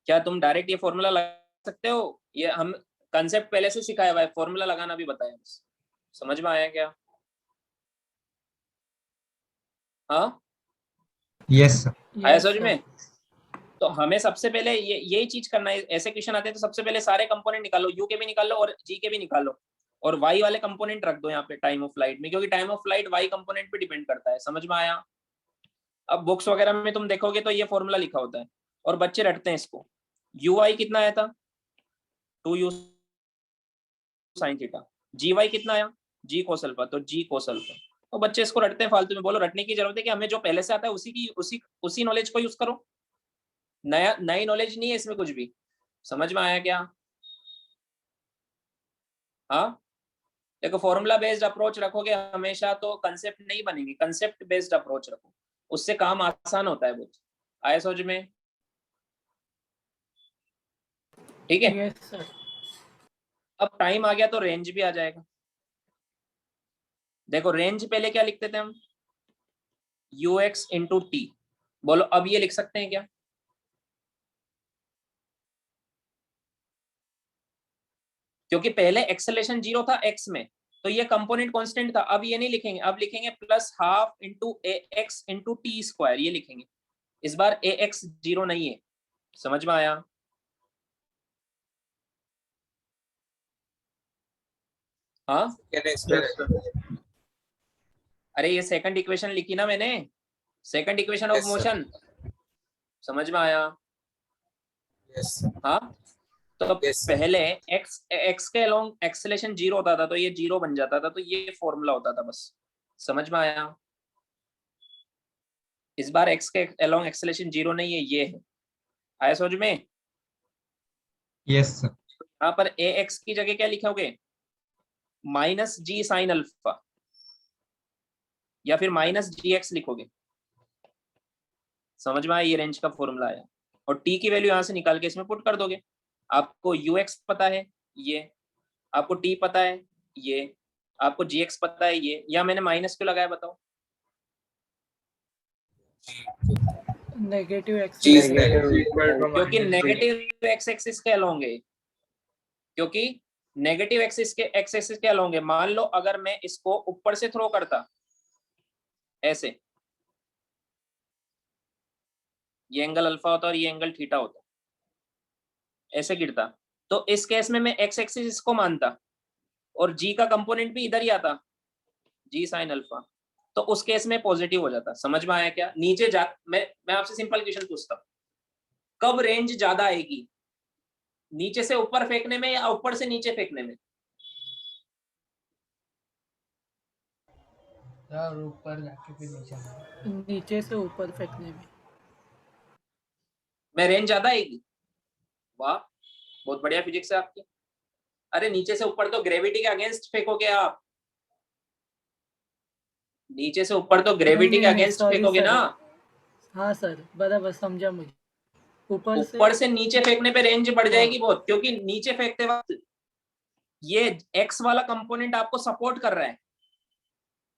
क्या तुम डायरेक्ट ये फॉर्मूला लगा सकते हो? ये हम कंसेप्ट पहले से सिखाया हुआ है, फॉर्मूला लगाना भी बताया। समझ में आया क्या? हाँ Yes, sir. आया समझ में? तो हमें सबसे पहले यही चीज करना है। ऐसे क्वेश्चन आते हैं तो सबसे पहले सारे कंपोनेंट निकालो, यू के भी निकाल लो और जी के भी निकालो, और वाई वाले कंपोनेंट रख दो यहाँ पे टाइम ऑफ फ्लाइट में, क्योंकि time of flight y component पे डिपेंड करता है। समझ में आया? अब बुक्स वगैरह में तुम देखोगे तो ये फॉर्मूला लिखा होता है और बच्चे रटते हैं इसको। यू आई कितना आया था? 2u sine theta. जी वाई कितना आया? जी कोस अल्फा, तो जी कोस अल्फा। तो बच्चे इसको रटते हैं फालतू में। बोलो रटने की जरूरत है कि हमें जो पहले से आता है उसी नॉलेज को यूज करो। नई नॉलेज नहीं है इसमें कुछ भी। समझ में आया क्या? हाँ देखो, फॉर्मूला बेस्ड अप्रोच रखोगे हमेशा तो कंसेप्ट नहीं बनेंगे, कंसेप्ट बेस्ड अप्रोच रखो, उससे काम आसान होता है बहुत। आया समझ में? ठीक है। Yes sir. अब टाइम आ गया तो रेंज भी आ जाएगा। देखो रेंज पहले क्या लिखते थे हम? ux into T. बोलो अब ये लिख सकते हैं क्या? क्योंकि पहले एक्सेलेरेशन 0 था एक्स में, तो ये कंपोनेंट कांस्टेंट था। अब ये नहीं लिखेंगे, अब लिखेंगे प्लस हाफ इंटू ए एक्स इंटू टी स्क्वायर, ये लिखेंगे। इस बार ए एक्स 0 नहीं है। समझ में आया? हाँ, Can I explain? अरे ये सेकंड इक्वेशन लिखी ना मैंने, second equation of Yes, sir. Motion. समझ में आया? Yes, sir. हाँ, तो Yes, sir. पहले एक्स के अलोंग एक्सेलेरेशन 0 होता था, तो ये 0 बन जाता था, तो ये फॉर्मूला होता था बस। समझ में आया? इस बार एक्स के अलोंग एक्सेलेरेशन 0 नहीं है, ये है। आया समझ में? Yes, sir. यहाँ पर ए एक्स की जगह क्या लिखोगे? माइनस जी साइन अल्फा, या फिर माइनस जी एक्स लिखोगे। समझ में आया? ये रेंज का फॉर्मूला आया, और टी की वैल्यू यहाँ से निकाल के इसमें पुट कर दोगे। आपको यू एक्स पता है, ये आपको टी पता है, ये आपको जी एक्स पता है, ये, या मैंने माइनस क्यों लगाया बताओ? Negative x G is Negative negative. equal to क्योंकि minus G. Negative x axis के अलोंग है, क्योंकि नेगेटिव एक्सिस के एक्स एक्सिस के अलोंग है। मान लो अगर मैं इसको ऊपर से थ्रो करता ऐसे, ये एंगल अल्फा होता और ये एंगल थीटा होता, ऐसे गिरता, तो इस केस में मैं एक्स एक्सिस इसको मानता और जी का कंपोनेंट भी इधर ही आता, जी साइन अल्फा, तो उस केस में पॉजिटिव हो जाता। समझ में आया क्या? नीचे जा मैं आपसे सिंपल क्वेश्चन पूछता हूं, कब रेंज ज्यादा आएगी? नीचे से ऊपर फेंकने में या ऊपर से नीचे फेंकने में? सर ऊपर जाके फिर नीचे आना। नीचे से ऊपर फेंकने में। मैं रेंज ज्यादा आएगी? वाह, बहुत बढ़िया फिजिक्स है आपकी। अरे नीचे से ऊपर तो ग्रेविटी के अगेंस्ट फेंकोगे आप, नीचे से ऊपर तो ग्रेविटी के नहीं, अगेंस्ट sorry फेंकोगे सर। ना। हाँ सर, बराबर समझा मुझे। ऊपर से नीचे फेंकने पे रेंज बढ़ जाएगी बहुत, क्योंकि नीचे फेंकते वक्त ये एक्स वाला कंपोनेंट आपको सपोर्ट कर रहा है,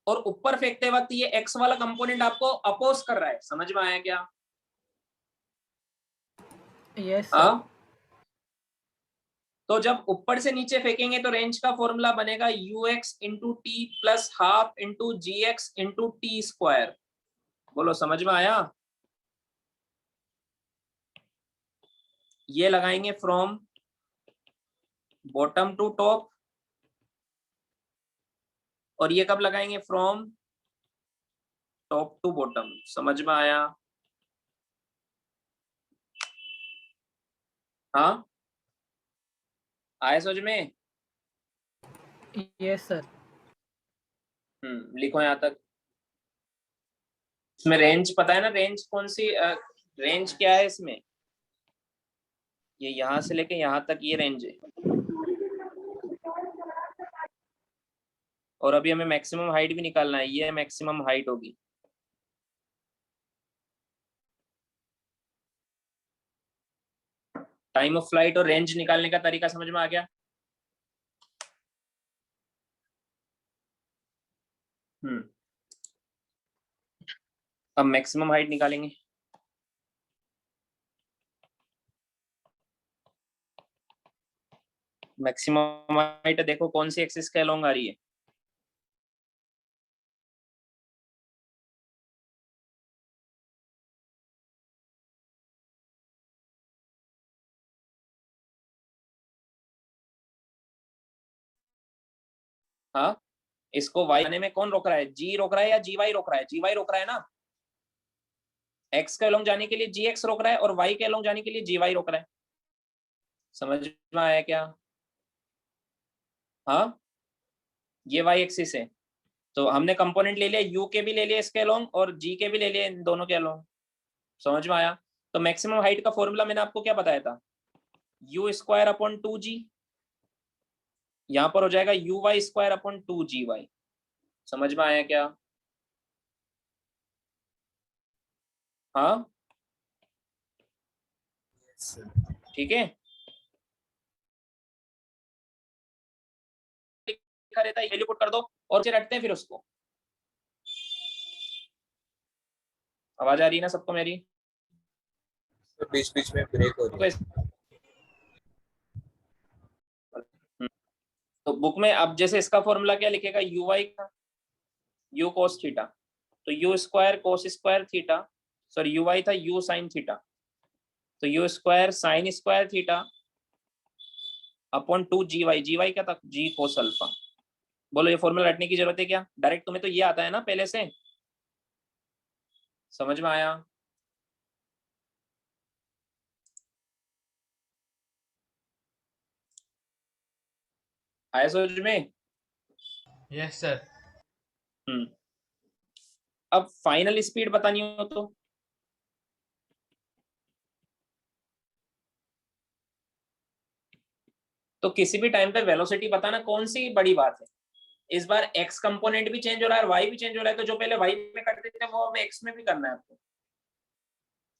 और ऊपर फेंकते वक्त ये एक्स वाला कंपोनेंट आपको अपोज कर रहा है। समझ में आया क्या? यस हाँ, सर। तो जब ऊपर से नीचे फेंकेंगे तो रेंज का फॉर्मूला बनेगा u x into t plus half into g x into t square. बोलो, समझ में आया? ये लगाएंगे फ्रॉम बॉटम टू टॉप, और ये कब लगाएंगे? From top to bottom. समझ में आया? हाँ, आया समझ में? Yes sir. लिखो यहां तक। इसमें रेंज पता है ना? रेंज कौन सी रेंज क्या है इसमें? ये यहां से लेके यहां तक ये रेंज है, और अभी हमें मैक्सिमम हाइट भी निकालना है, ये मैक्सिमम हाइट होगी। टाइम ऑफ फ्लाइट और रेंज निकालने का तरीका समझ में आ गया? अब मैक्सिमम हाइट निकालेंगे। मैक्सिमम हाइट देखो कौन सी एक्सिस के अलोंग आ रही है? हाँ, इसको वाई आने में कौन रोक रहा है? जी रोक रहा है या जी वाई रोक रहा है? जी वाई रोक रहा है ना। एक्स के अलोंग जाने के लिए जी एक्स रोक रहा है, और वाई के अलोंग जाने के लिए जी वाई रोक रहा है। समझ में आया क्या? हाँ, ये वाई एक्सिस है, तो हमने कंपोनेंट ले लिया, यू के भी ले लिया इसके अलोंग और जी के भी ले लिए, इन दोनों के अलोंग। समझ में आया? तो मैक्सिमम हाइट का फॉर्मूला मैंने आपको क्या बताया था? यू स्क्वायर अपॉन 2g, यहां पर हो जाएगा u y square upon 2g y. समझ में आया क्या? हाँ, Yes, sir. ठीक है। लिखा रहता है, वैल्यू पुट कर दो और फिर रटते हैं फिर उसको। आवाज आ रही है ना सबको मेरी? तो बीच बीच में ब्रेक हो रही है। बुक में अब जैसे इसका फॉर्मूला क्या लिखेगा, यू वाई का यू कोस थीटा, तो u square cos square theta, sorry u y था यू साइन थीटा, तो u square sine square theta upon 2 g y क्या था, जी कोस अल्फा। बोलो ये फॉर्मूला रटने की जरूरत है क्या, डायरेक्ट तुम्हें तो ये आता है ना पहले से, समझ में आया? आया समझ में? Yes sir. अब फाइनल स्पीड बतानी हो तो किसी भी टाइम पे वेलोसिटी बताना कौन सी बड़ी बात है। इस बार एक्स कंपोनेंट भी चेंज हो रहा है और वाई भी चेंज हो रहा है, तो जो पहले वाई में करते थे वो अब एक्स में भी करना है आपको।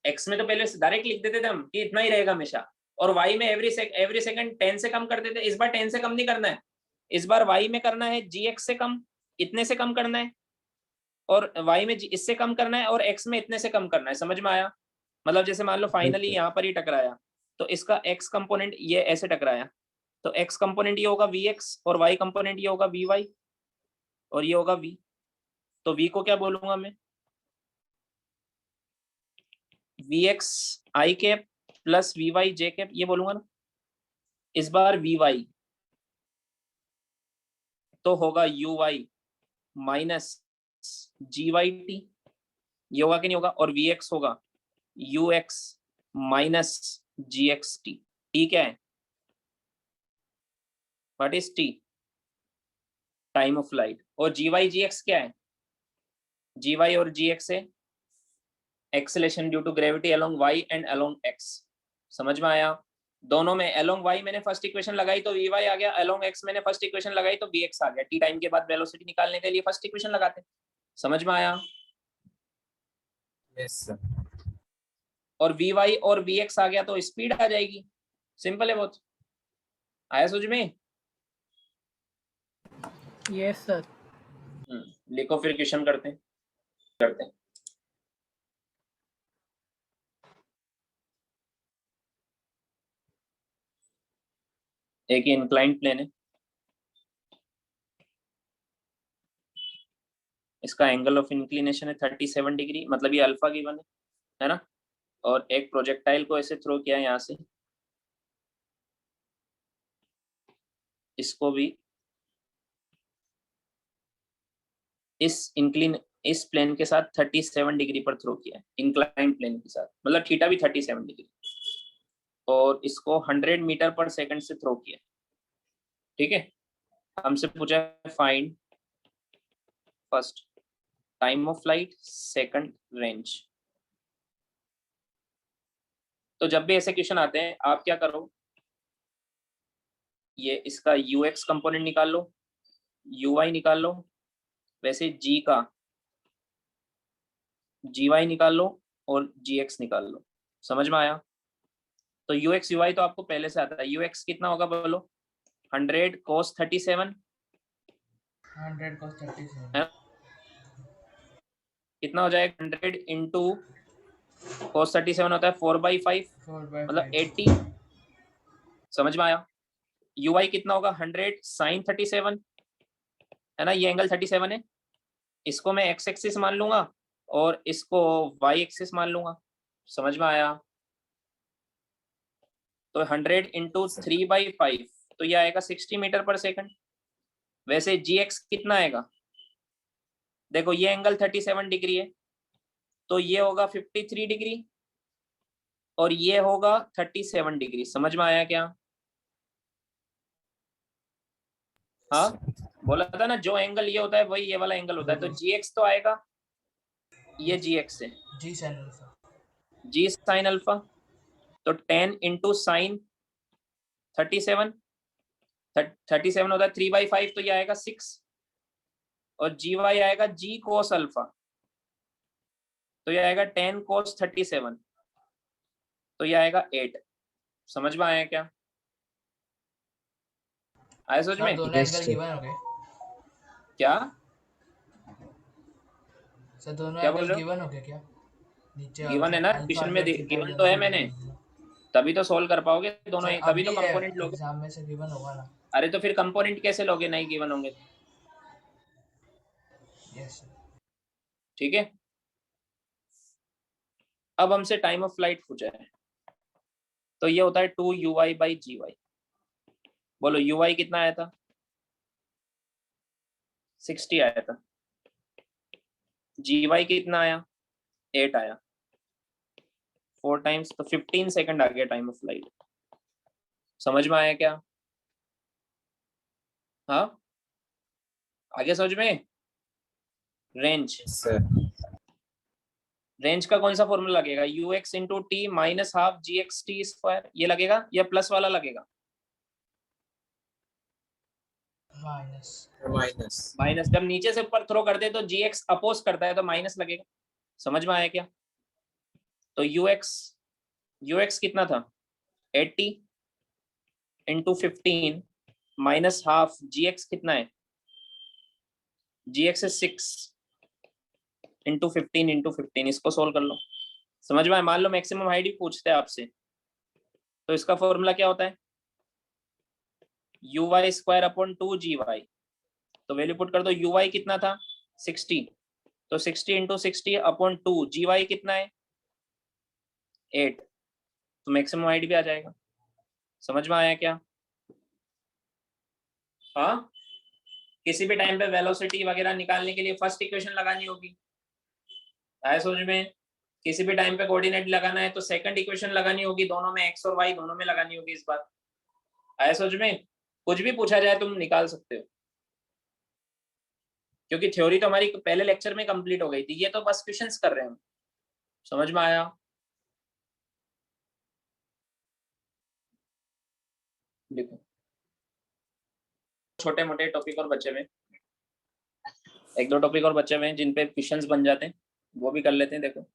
एक्स में तो पहले डायरेक्ट लिख देते थे हम कि इतना ही रहेगा हमेशा, और वाई में एवरी सेकंड 10 से कम करते थे। इस बार 10 से कम नहीं करना है, इस बार वाई में करना है जी एक्स से कम, इतने से कम करना है, और वाई में इससे कम करना है, और एक्स में इतने से कम करना है। समझ में आया? मतलब जैसे मान लो फाइनली यहाँ पर ही टकराया, तो इसका एक्स कंपोनेंट ये ऐसे टकराया, तो एक्स कंपोनेंट ये होगा वी एक्स, और वाई कंपोनेंट ये होगा वी वाई, और ये होगा वी। तो वी को क्या बोलूंगा मैं, v x i cap plus v y j cap, ये बोलूंगा ना। इस बार वी वाई तो होगा u y minus g y t, ये होगा कि नहीं होगा, और वी एक्स होगा u x minus g x t. T क्या है, what is t, time of light. और जी वाई जी एक्स क्या है, जी वाई और जी एक्स है acceleration due to gravity along y and along x. समझ में आया? दोनों में अलोंग वाई मैंने फर्स्ट इक्वेशन लगाई तो वी वाई आ गया, अलोंग एक्स मैंने फर्स्ट इक्वेशन लगाई तो वी एक्स आ गया। टी टाइम के बाद वेलोसिटी निकालने के लिए फर्स्ट इक्वेशन लगाते। समझ में आया? Yes sir. और वी वाई और वी एक्स आ गया तो स्पीड आ जाएगी। सिंपल है बहुत। आया समझ में? Yes sir. लिखो फिर क्वेश्चन करते हैं। एक ही इंक्लाइंड प्लेन है, इसका एंगल ऑफ इंक्लिनेशन है 37 डिग्री, मतलब ये अल्फा गिवन है ना। और एक प्रोजेक्टाइल को ऐसे थ्रो किया यहाँ से, इसको भी इस प्लेन के साथ 37 डिग्री पर थ्रो किया है, इंक्लाइंड प्लेन के साथ, मतलब थीटा भी 37 डिग्री, और इसको 100 मीटर पर सेकंड से थ्रो किया। ठीक है, हमसे पूछा है find first time of flight, second range. तो जब भी ऐसे क्वेश्चन आते हैं आप क्या करो, ये इसका यू एक्स कंपोनेंट निकाल लो, यू वाई निकाल लो, वैसे जी का जी वाई निकाल लो, और जी एक्स निकाल लो। समझ में आया? तो यू एक्स यू वाई तो आपको पहले से आता है। यू एक्स कितना होगा बोलो, 100 cos 37, 100 cos 37 है? कितना हो जाएगा, 100 इंटू cos 37 होता है 4/5, 4/5 मतलब 80। समझ में आया? यू वाई कितना होगा, 100 sin 37, है ना, ये एंगल 37 है, इसको मैं एक्स एक्सिस मान लूंगा और इसको वाई एक्सिस मान लूंगा। समझ में आया? तो 100 इंटू 3/5 तो ये आएगा 60 मीटर पर सेकंड। वैसे जी एक्स कितना आएगा, देखो ये एंगल 37 डिग्री है, तो ये होगा 53 डिग्री और ये होगा 37 डिग्री। समझ में आया क्या? हाँ, बोला था ना जो एंगल ये होता है वही ये वाला एंगल होता है। तो जी एक्स तो आएगा, ये जी एक्स है, जी sin अल्फा, जी साइन अल्फा, तो 10 इंटू साइन 37 होता है 3/5, तो ये आएगा 6, और जी वाई आएगा जी कोस अल्फा, तो ये आएगा 10 कोस 37, तो ये आएगा 8। समझ में आया क्या? आया समझ में? दोनों Yes, एंगल sir. गिवन हो गए क्या सर, दोनों क्या बोल एंगल रहे हो? गिवन हो गए क्या? नीचे गिवन है ना, अल्फा क्वेश्चन में थीटा गिवन तो है मैंने, तभी तो सॉल्व कर पाओगे दोनों, सर तभी अभी तो कंपोनेंट लोगे। एग्जाम में से गिवन होगा ना। अरे तो फिर कंपोनेंट कैसे लोगे नहीं गिवन होंगे? Yes sir. ठीक है, अब हमसे टाइम ऑफ फ्लाइट पूछा है, तो ये होता है 2 UI/GY। बोलो UI कितना आया था? 60 आया था। GY कितना आया? 8 आया। 4 टाइम्स तो 15 सेकंड आ गया टाइम ऑफ फ्लाइट। समझ में आया क्या? हाँ, आगे समझ में? Range, Yes, sir. रेंज का कौन सा फॉर्मूला लगेगा? ux into T minus half GXT², ये लगेगा या प्लस वाला लगेगा? माइनस। Minus. माइनस। जब नीचे से ऊपर थ्रो करते हैं तो GX अपोज करता है तो माइनस लगेगा। समझ में आया क्या? तो ux कितना था? 80 इंटू 15 माइनस हाफ GX कितना है? GX है 6 इंटू 15 इसको सोल्व कर लो। समझ में आया? मान लो मैक्सिमम हाइट भी पूछते हैं आपसे, तो इसका फॉर्मूला क्या होता है? uy²/2gy। तो वैल्यू पुट कर दो। uy कितना था? 60, तो 60 इंटू 60/2। gy कितना है? 8, तो मैक्सिमम हाइट भी आ जाएगा। समझ में आया क्या? हाँ, किसी भी टाइम पे वेलोसिटी वगैरह निकालने के लिए फर्स्ट इक्वेशन लगानी होगी, आया समझ में? किसी भी टाइम पे कोऑर्डिनेट लगाना है तो सेकंड इक्वेशन लगानी होगी, दोनों में x और y दोनों में लगानी होगी इस बार। आया समझ में? कुछ भी पूछा जाए तुम निकाल सकते हो, क्योंकि थ्योरी तो हमारी पहले लेक्चर में कंप्लीट हो गई थी, ये तो बस क्वेश्चंस कर रहे हैं हम। समझ में आया? देखो छोटे मोटे टॉपिक और बचे हुए, एक दो टॉपिक और बचे हुए हैं जिन पे क्वेश्चंस बन जाते हैं, वो भी कर लेते हैं। देखो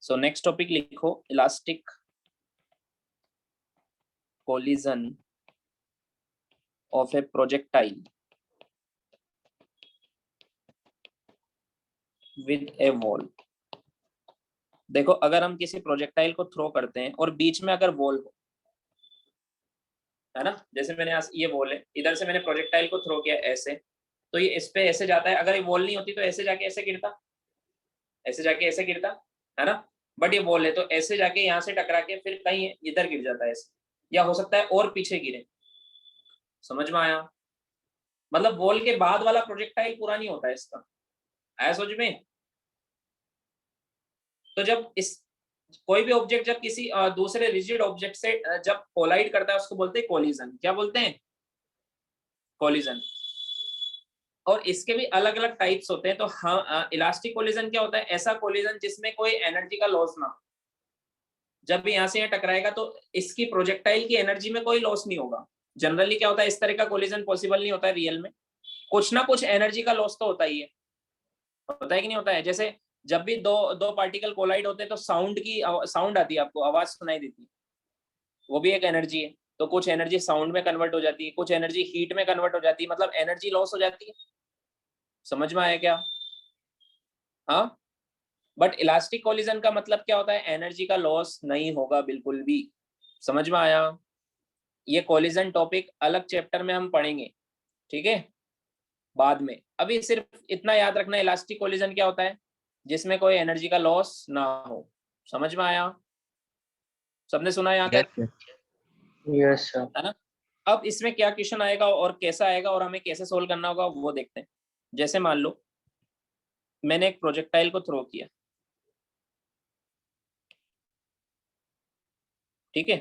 सो नेक्स्ट टॉपिक लिखो, elastic collision of A projectile with A wall. देखो अगर हम किसी प्रोजेक्टाइल को थ्रो करते हैं और बीच में अगर वॉल हो, है ना, जैसे मैंने ये वॉल है, इधर से मैंने प्रोजेक्टाइल को थ्रो किया ऐसे, तो ये इस पे ऐसे जाता है। अगर ये वॉल नहीं होती तो ऐसे जाके ऐसे गिरता, ऐसे जाके ऐसे गिरता, है ना। बट ये वॉल है तो ऐसे जाके यहाँ से टकरा के फिर कहीं इधर गिर जाता है ऐसे, या हो सकता है और पीछे गिरे। समझ में आया? मतलब वॉल के बाद वाला प्रोजेक्टाइल पूरा नहीं होता है इसका। आया समझ में? तो जब इस कोई भी ऑब्जेक्ट जब किसी दूसरे रिजिड ऑब्जेक्ट से जब कोलाइड करता है उसको बोलते हैं कोलिजन। क्या बोलते हैं? कोलिजन। और इसके भी अलग अलग टाइप्स होते हैं। तो हाँ, इलास्टिक कोलिजन क्या होता है? ऐसा कोलिजन जिसमें कोई एनर्जी का लॉस ना हो। जब भी यहाँ से यहाँ टकराएगा तो इसकी प्रोजेक्टाइल की एनर्जी में कोई लॉस नहीं होगा। जनरली क्या होता है, इस तरह का कोलिजन पॉसिबल नहीं होता है रियल में, कुछ ना कुछ एनर्जी का लॉस तो होता ही है। होता है कि नहीं होता है? जैसे जब भी दो दो पार्टिकल कोलाइड होते हैं तो साउंड आती है, आपको आवाज सुनाई देती है, वो भी एक एनर्जी है। तो कुछ एनर्जी साउंड में कन्वर्ट हो जाती है, कुछ एनर्जी हीट में कन्वर्ट हो जाती है, मतलब एनर्जी लॉस हो जाती है। समझ में आया क्या? हाँ, बट इलास्टिक कोलिजन का मतलब क्या होता है? एनर्जी का लॉस नहीं होगा बिल्कुल भी। समझ में आया? ये कोलिजन टॉपिक अलग चैप्टर में हम पढ़ेंगे, ठीक है, बाद में। अभी सिर्फ इतना याद रखना, इलास्टिक कोलिजन क्या होता है? जिसमें कोई एनर्जी का लॉस ना हो। समझ में आया? सबने सुना यहाँ तक? Yes, sir. Yes, sir. है ना। अब इसमें क्या क्वेश्चन आएगा और कैसा आएगा और हमें कैसे सोल्व करना होगा वो देखते हैं। जैसे मान लो मैंने एक प्रोजेक्टाइल को थ्रो किया, ठीक है,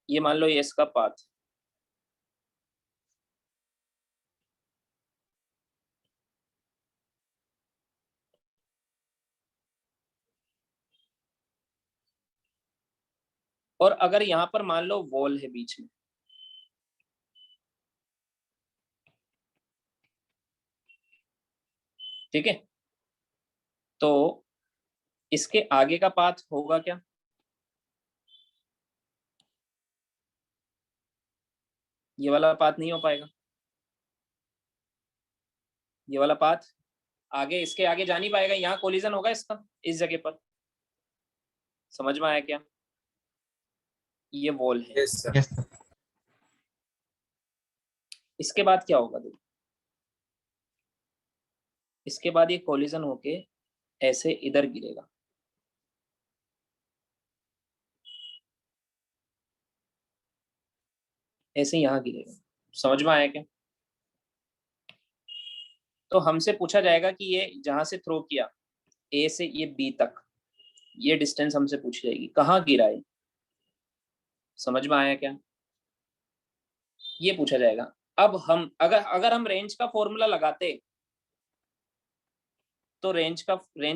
ये मान लो ये इसका पाथ, और अगर यहाँ पर मान लो वॉल है बीच में, ठीक है, तो इसके आगे का पाथ होगा क्या? ये वाला पाथ नहीं हो पाएगा। ये वाला पाथ आगे, इसके आगे जा नहीं पाएगा, यहाँ कोलिजन होगा इसका इस जगह पर। समझ में आया क्या? ये वॉल है। Yes, sir. Yes, sir. इसके बाद क्या होगा देखो, इसके बाद ये कोलिजन होके ऐसे इधर गिरेगा, ऐसे यहाँ गिरेगा। समझ में आया क्या? तो हमसे पूछा जाएगा कि ये जहां से थ्रो किया ए से ये बी तक, ये डिस्टेंस हमसे पूछी जाएगी, कहाँ गिरा है। समझ में आया क्या? ये पूछा जाएगा। अब हम अगर हम रेंज का फॉर्मूला लगाते तो रेंज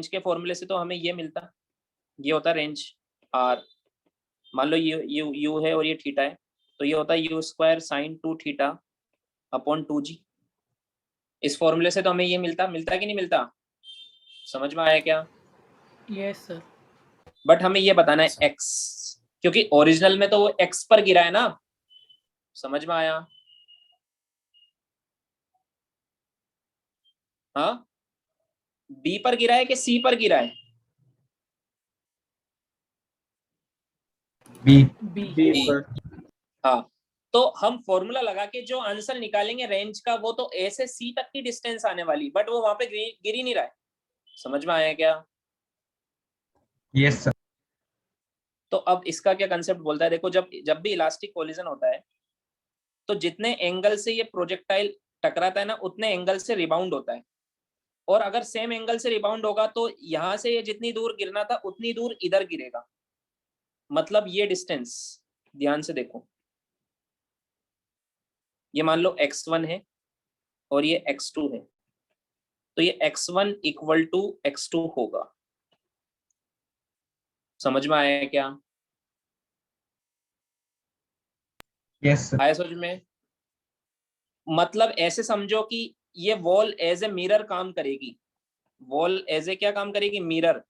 के फॉर्मूले से तो हमें ये मिलता, ये होता रेंज आर, मान लो यू है और ये थीटा है, तो ये होता है you square sine 2 theta upon 2g। इस फॉर्मूले से तो हमें ये मिलता कि नहीं मिलता? समझ में आया क्या? Yes sir. बट हमें ये बताना है x, क्योंकि ओरिजिनल में तो वो x पर गिरा है ना। समझ में आया? हाँ, b पर गिरा है कि c पर गिरा है? B. B पर। हाँ, तो हम फॉर्मूला लगा के जो आंसर निकालेंगे रेंज का, वो तो ए से सी तक की डिस्टेंस आने वाली, बट वो वहां पे गिर ही नहीं रहा है। समझ में आया क्या? Yes, sir. तो अब इसका क्या कंसेप्ट बोलता है, देखो जब भी इलास्टिक कोलिजन होता है तो जितने एंगल से ये प्रोजेक्टाइल टकराता है ना, उतने एंगल से रिबाउंड होता है। और अगर सेम एंगल से रिबाउंड होगा तो यहां से ये जितनी दूर गिरना था उतनी दूर इधर गिरेगा। मतलब ये डिस्टेंस ध्यान से देखो, ये मान लो x1 है और ये x2 है, तो ये x1 इक्वल टू x2 होगा। समझ में आया क्या? Yes, sir. आया समझ में? मतलब ऐसे समझो कि ये वॉल एज ए मिरर काम करेगी, वॉल एज ए क्या काम करेगी? मिरर।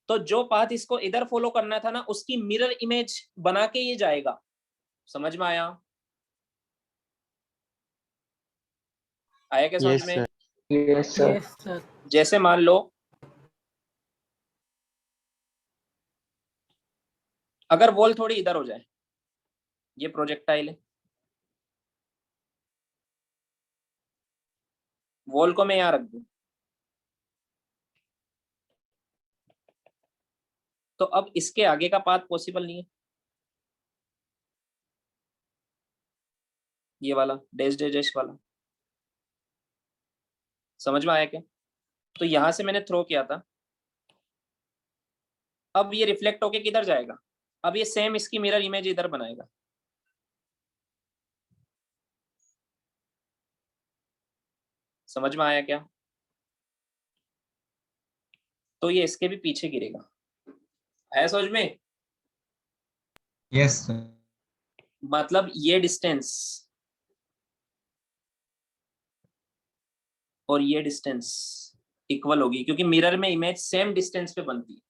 तो जो पाथ इसको इधर फॉलो करना था ना, उसकी मिरर इमेज बना के ये जाएगा। समझ में आया? आया क्या समझ Yes, में? sir. Yes, sir. Yes sir. जैसे मान लो अगर वॉल थोड़ी इधर हो जाए, ये प्रोजेक्टाइल है, वॉल को मैं यहां रख दूं, तो अब इसके आगे का पाथ पॉसिबल नहीं है, ये वाला डैश डैश डैश वाला। समझ में आया क्या? तो यहां से मैंने थ्रो किया था, अब ये रिफ्लेक्ट होके किधर जाएगा? अब ये सेम इसकी मिरर इमेज इधर बनाएगा। समझ में आया क्या? तो ये इसके भी पीछे गिरेगा। है समझ में? Yes, sir. मतलब ये डिस्टेंस और ये डिस्टेंस इक्वल होगी, क्योंकि मिरर में इमेज सेम डिस्टेंस पे बनती है।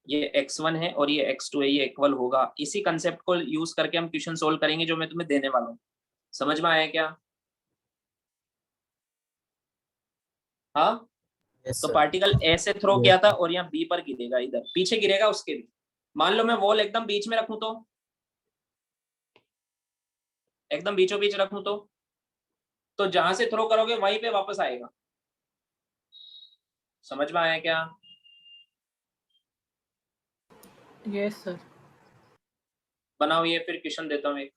ये x1 है और ये x2 है, ये इक्वल होगा। इसी कंसेप्ट को यूज करके हम क्वेश्चन सोल्व करेंगे जो मैं तुम्हें देने वाला हूँ। समझ में आया क्या? हाँ, Yes, तो sir. पार्टिकल ए से थ्रो Yes. किया था और यहाँ बी पर गिरेगा, इधर पीछे गिरेगा उसके भी। मान लो मैं वॉल एकदम बीच में रखूं तो, एकदम बीचों बीच रखूं तो जहां से थ्रो करोगे वहीं पे वापस आएगा। समझ में आया क्या? Yes sir. बनाओ ये, फिर क्वेश्चन देता हूँ एक।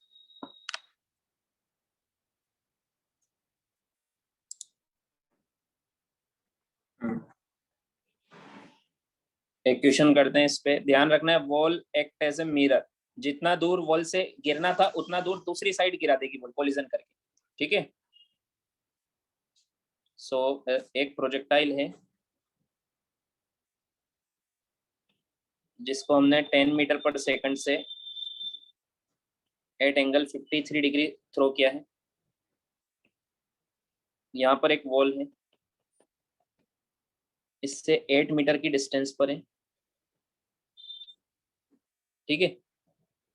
एक क्वेश्चन करते हैं, इस पे ध्यान रखना है। Wall act as a mirror, जितना दूर वॉल से गिरना था उतना दूर दूसरी साइड गिरा देगी वॉल कोलिजन करके। ठीक है? सो एक प्रोजेक्टाइल है जिसको हमने 10 मीटर पर सेकंड से एट एंगल 53 डिग्री थ्रो किया है। यहाँ पर एक वॉल है, इससे 8 मीटर की डिस्टेंस पर है। ठीक है?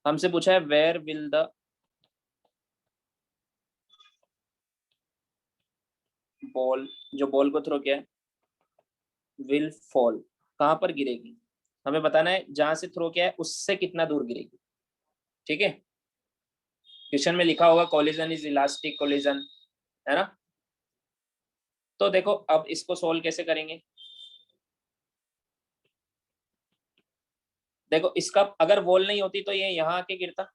हमसे पूछा है वेयर विल द बॉल, जो बॉल को थ्रो किया है, विल फॉल, कहाँ पर गिरेगी। हमें बताना है जहां से थ्रो किया है उससे कितना दूर गिरेगी। ठीक है, क्वेश्चन में लिखा होगा कोलिजन इज इलास्टिक कोलिजन, है ना। तो देखो अब इसको सोल्व कैसे करेंगे। देखो इसका अगर वॉल नहीं होती तो ये यहाँ आके गिरता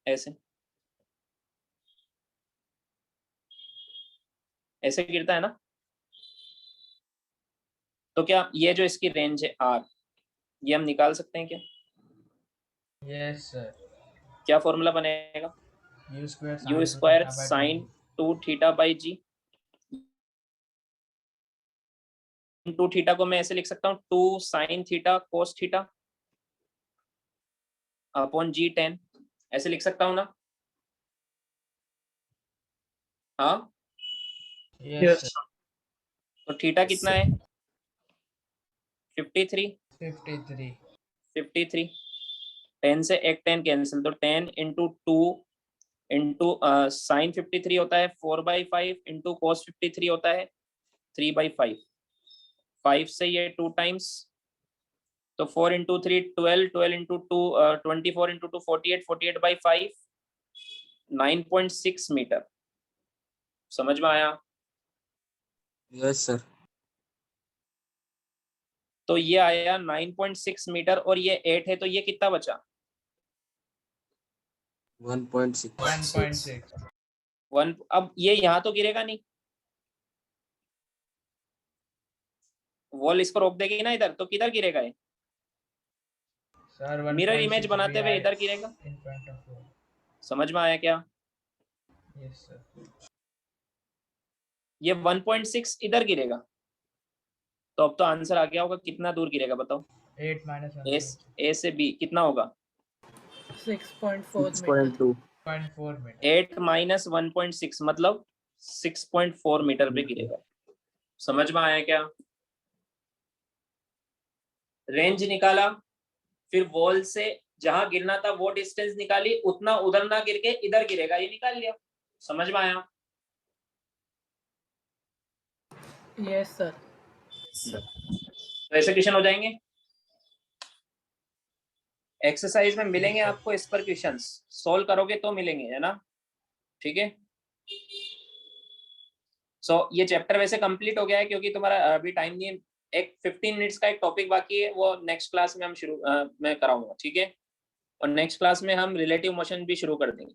ऐसे, ऐसे गिरता है ना। तो क्या ये जो इसकी रेंज है आर, ये हम निकाल सकते हैं क्या? Yes sir. क्या फॉर्मूला बनेगा? U square sine 2 theta by g. 2 theta को मैं ऐसे लिख सकता हूँ 2 sine theta cos theta upon g 10, ऐसे लिख सकता हूँ ना। हाँ यस सर। तो थीटा कितना है? 53 10 से एक 10 कैंसिल, तो 10 इंटू 2 इंटू साइन 53 होता है 4/5 इंटू कोस 53 होता है 3/5, 5 से ये 2 टाइम्स, तो 4 इंटू 3 12, 12 इंटू 2 24 इंटू 2 48, 48/5 9.6 मीटर। समझ में आया? Yes sir. तो ये आया 9.6 मीटर और ये 8 है, तो ये कितना बचा? 1.6 1। अब ये यहाँ तो गिरेगा नहीं, वॉल इसको रोक देगी ना इधर, तो किधर गिरेगा ये? सर मिरर इमेज बनाते हुए इधर गिरेगा। समझ में आया क्या? Yes sir. ये 1.6 इधर गिरेगा, तो अब तो आंसर आ गया होगा। कितना दूर गिरेगा बताओ? 8 माइनस ए से बी कितना होगा? 6.4 मीटर। 6.2 0.4 मीटर। 8 माइनस 1.6 मतलब 6.4 मीटर पे गिरेगा। समझ में आया क्या? रेंज निकाला, फिर वॉल से जहां गिरना था वो डिस्टेंस निकाली, उतना उधर ना गिर के इधर गिरेगा, ये निकाल लिया। समझ में आया? Yes sir. तो ऐसे क्वेश्चन हो जाएंगे। एक्सरसाइज में मिलेंगे आपको इस पर क्वेश्चंस, सॉल्व करोगे तो मिलेंगे, है ना। ठीक है। सो ये चैप्टर वैसे कंप्लीट हो गया है क्योंकि तुम्हारा अभी टाइम नहीं है। एक 15 मिनट्स का एक टॉपिक बाकी है, वो नेक्स्ट क्लास में हम मैं कराऊंगा, ठीक है। और नेक्स्ट क्लास में हम रिलेटिव मोशन भी शुरू कर देंगे।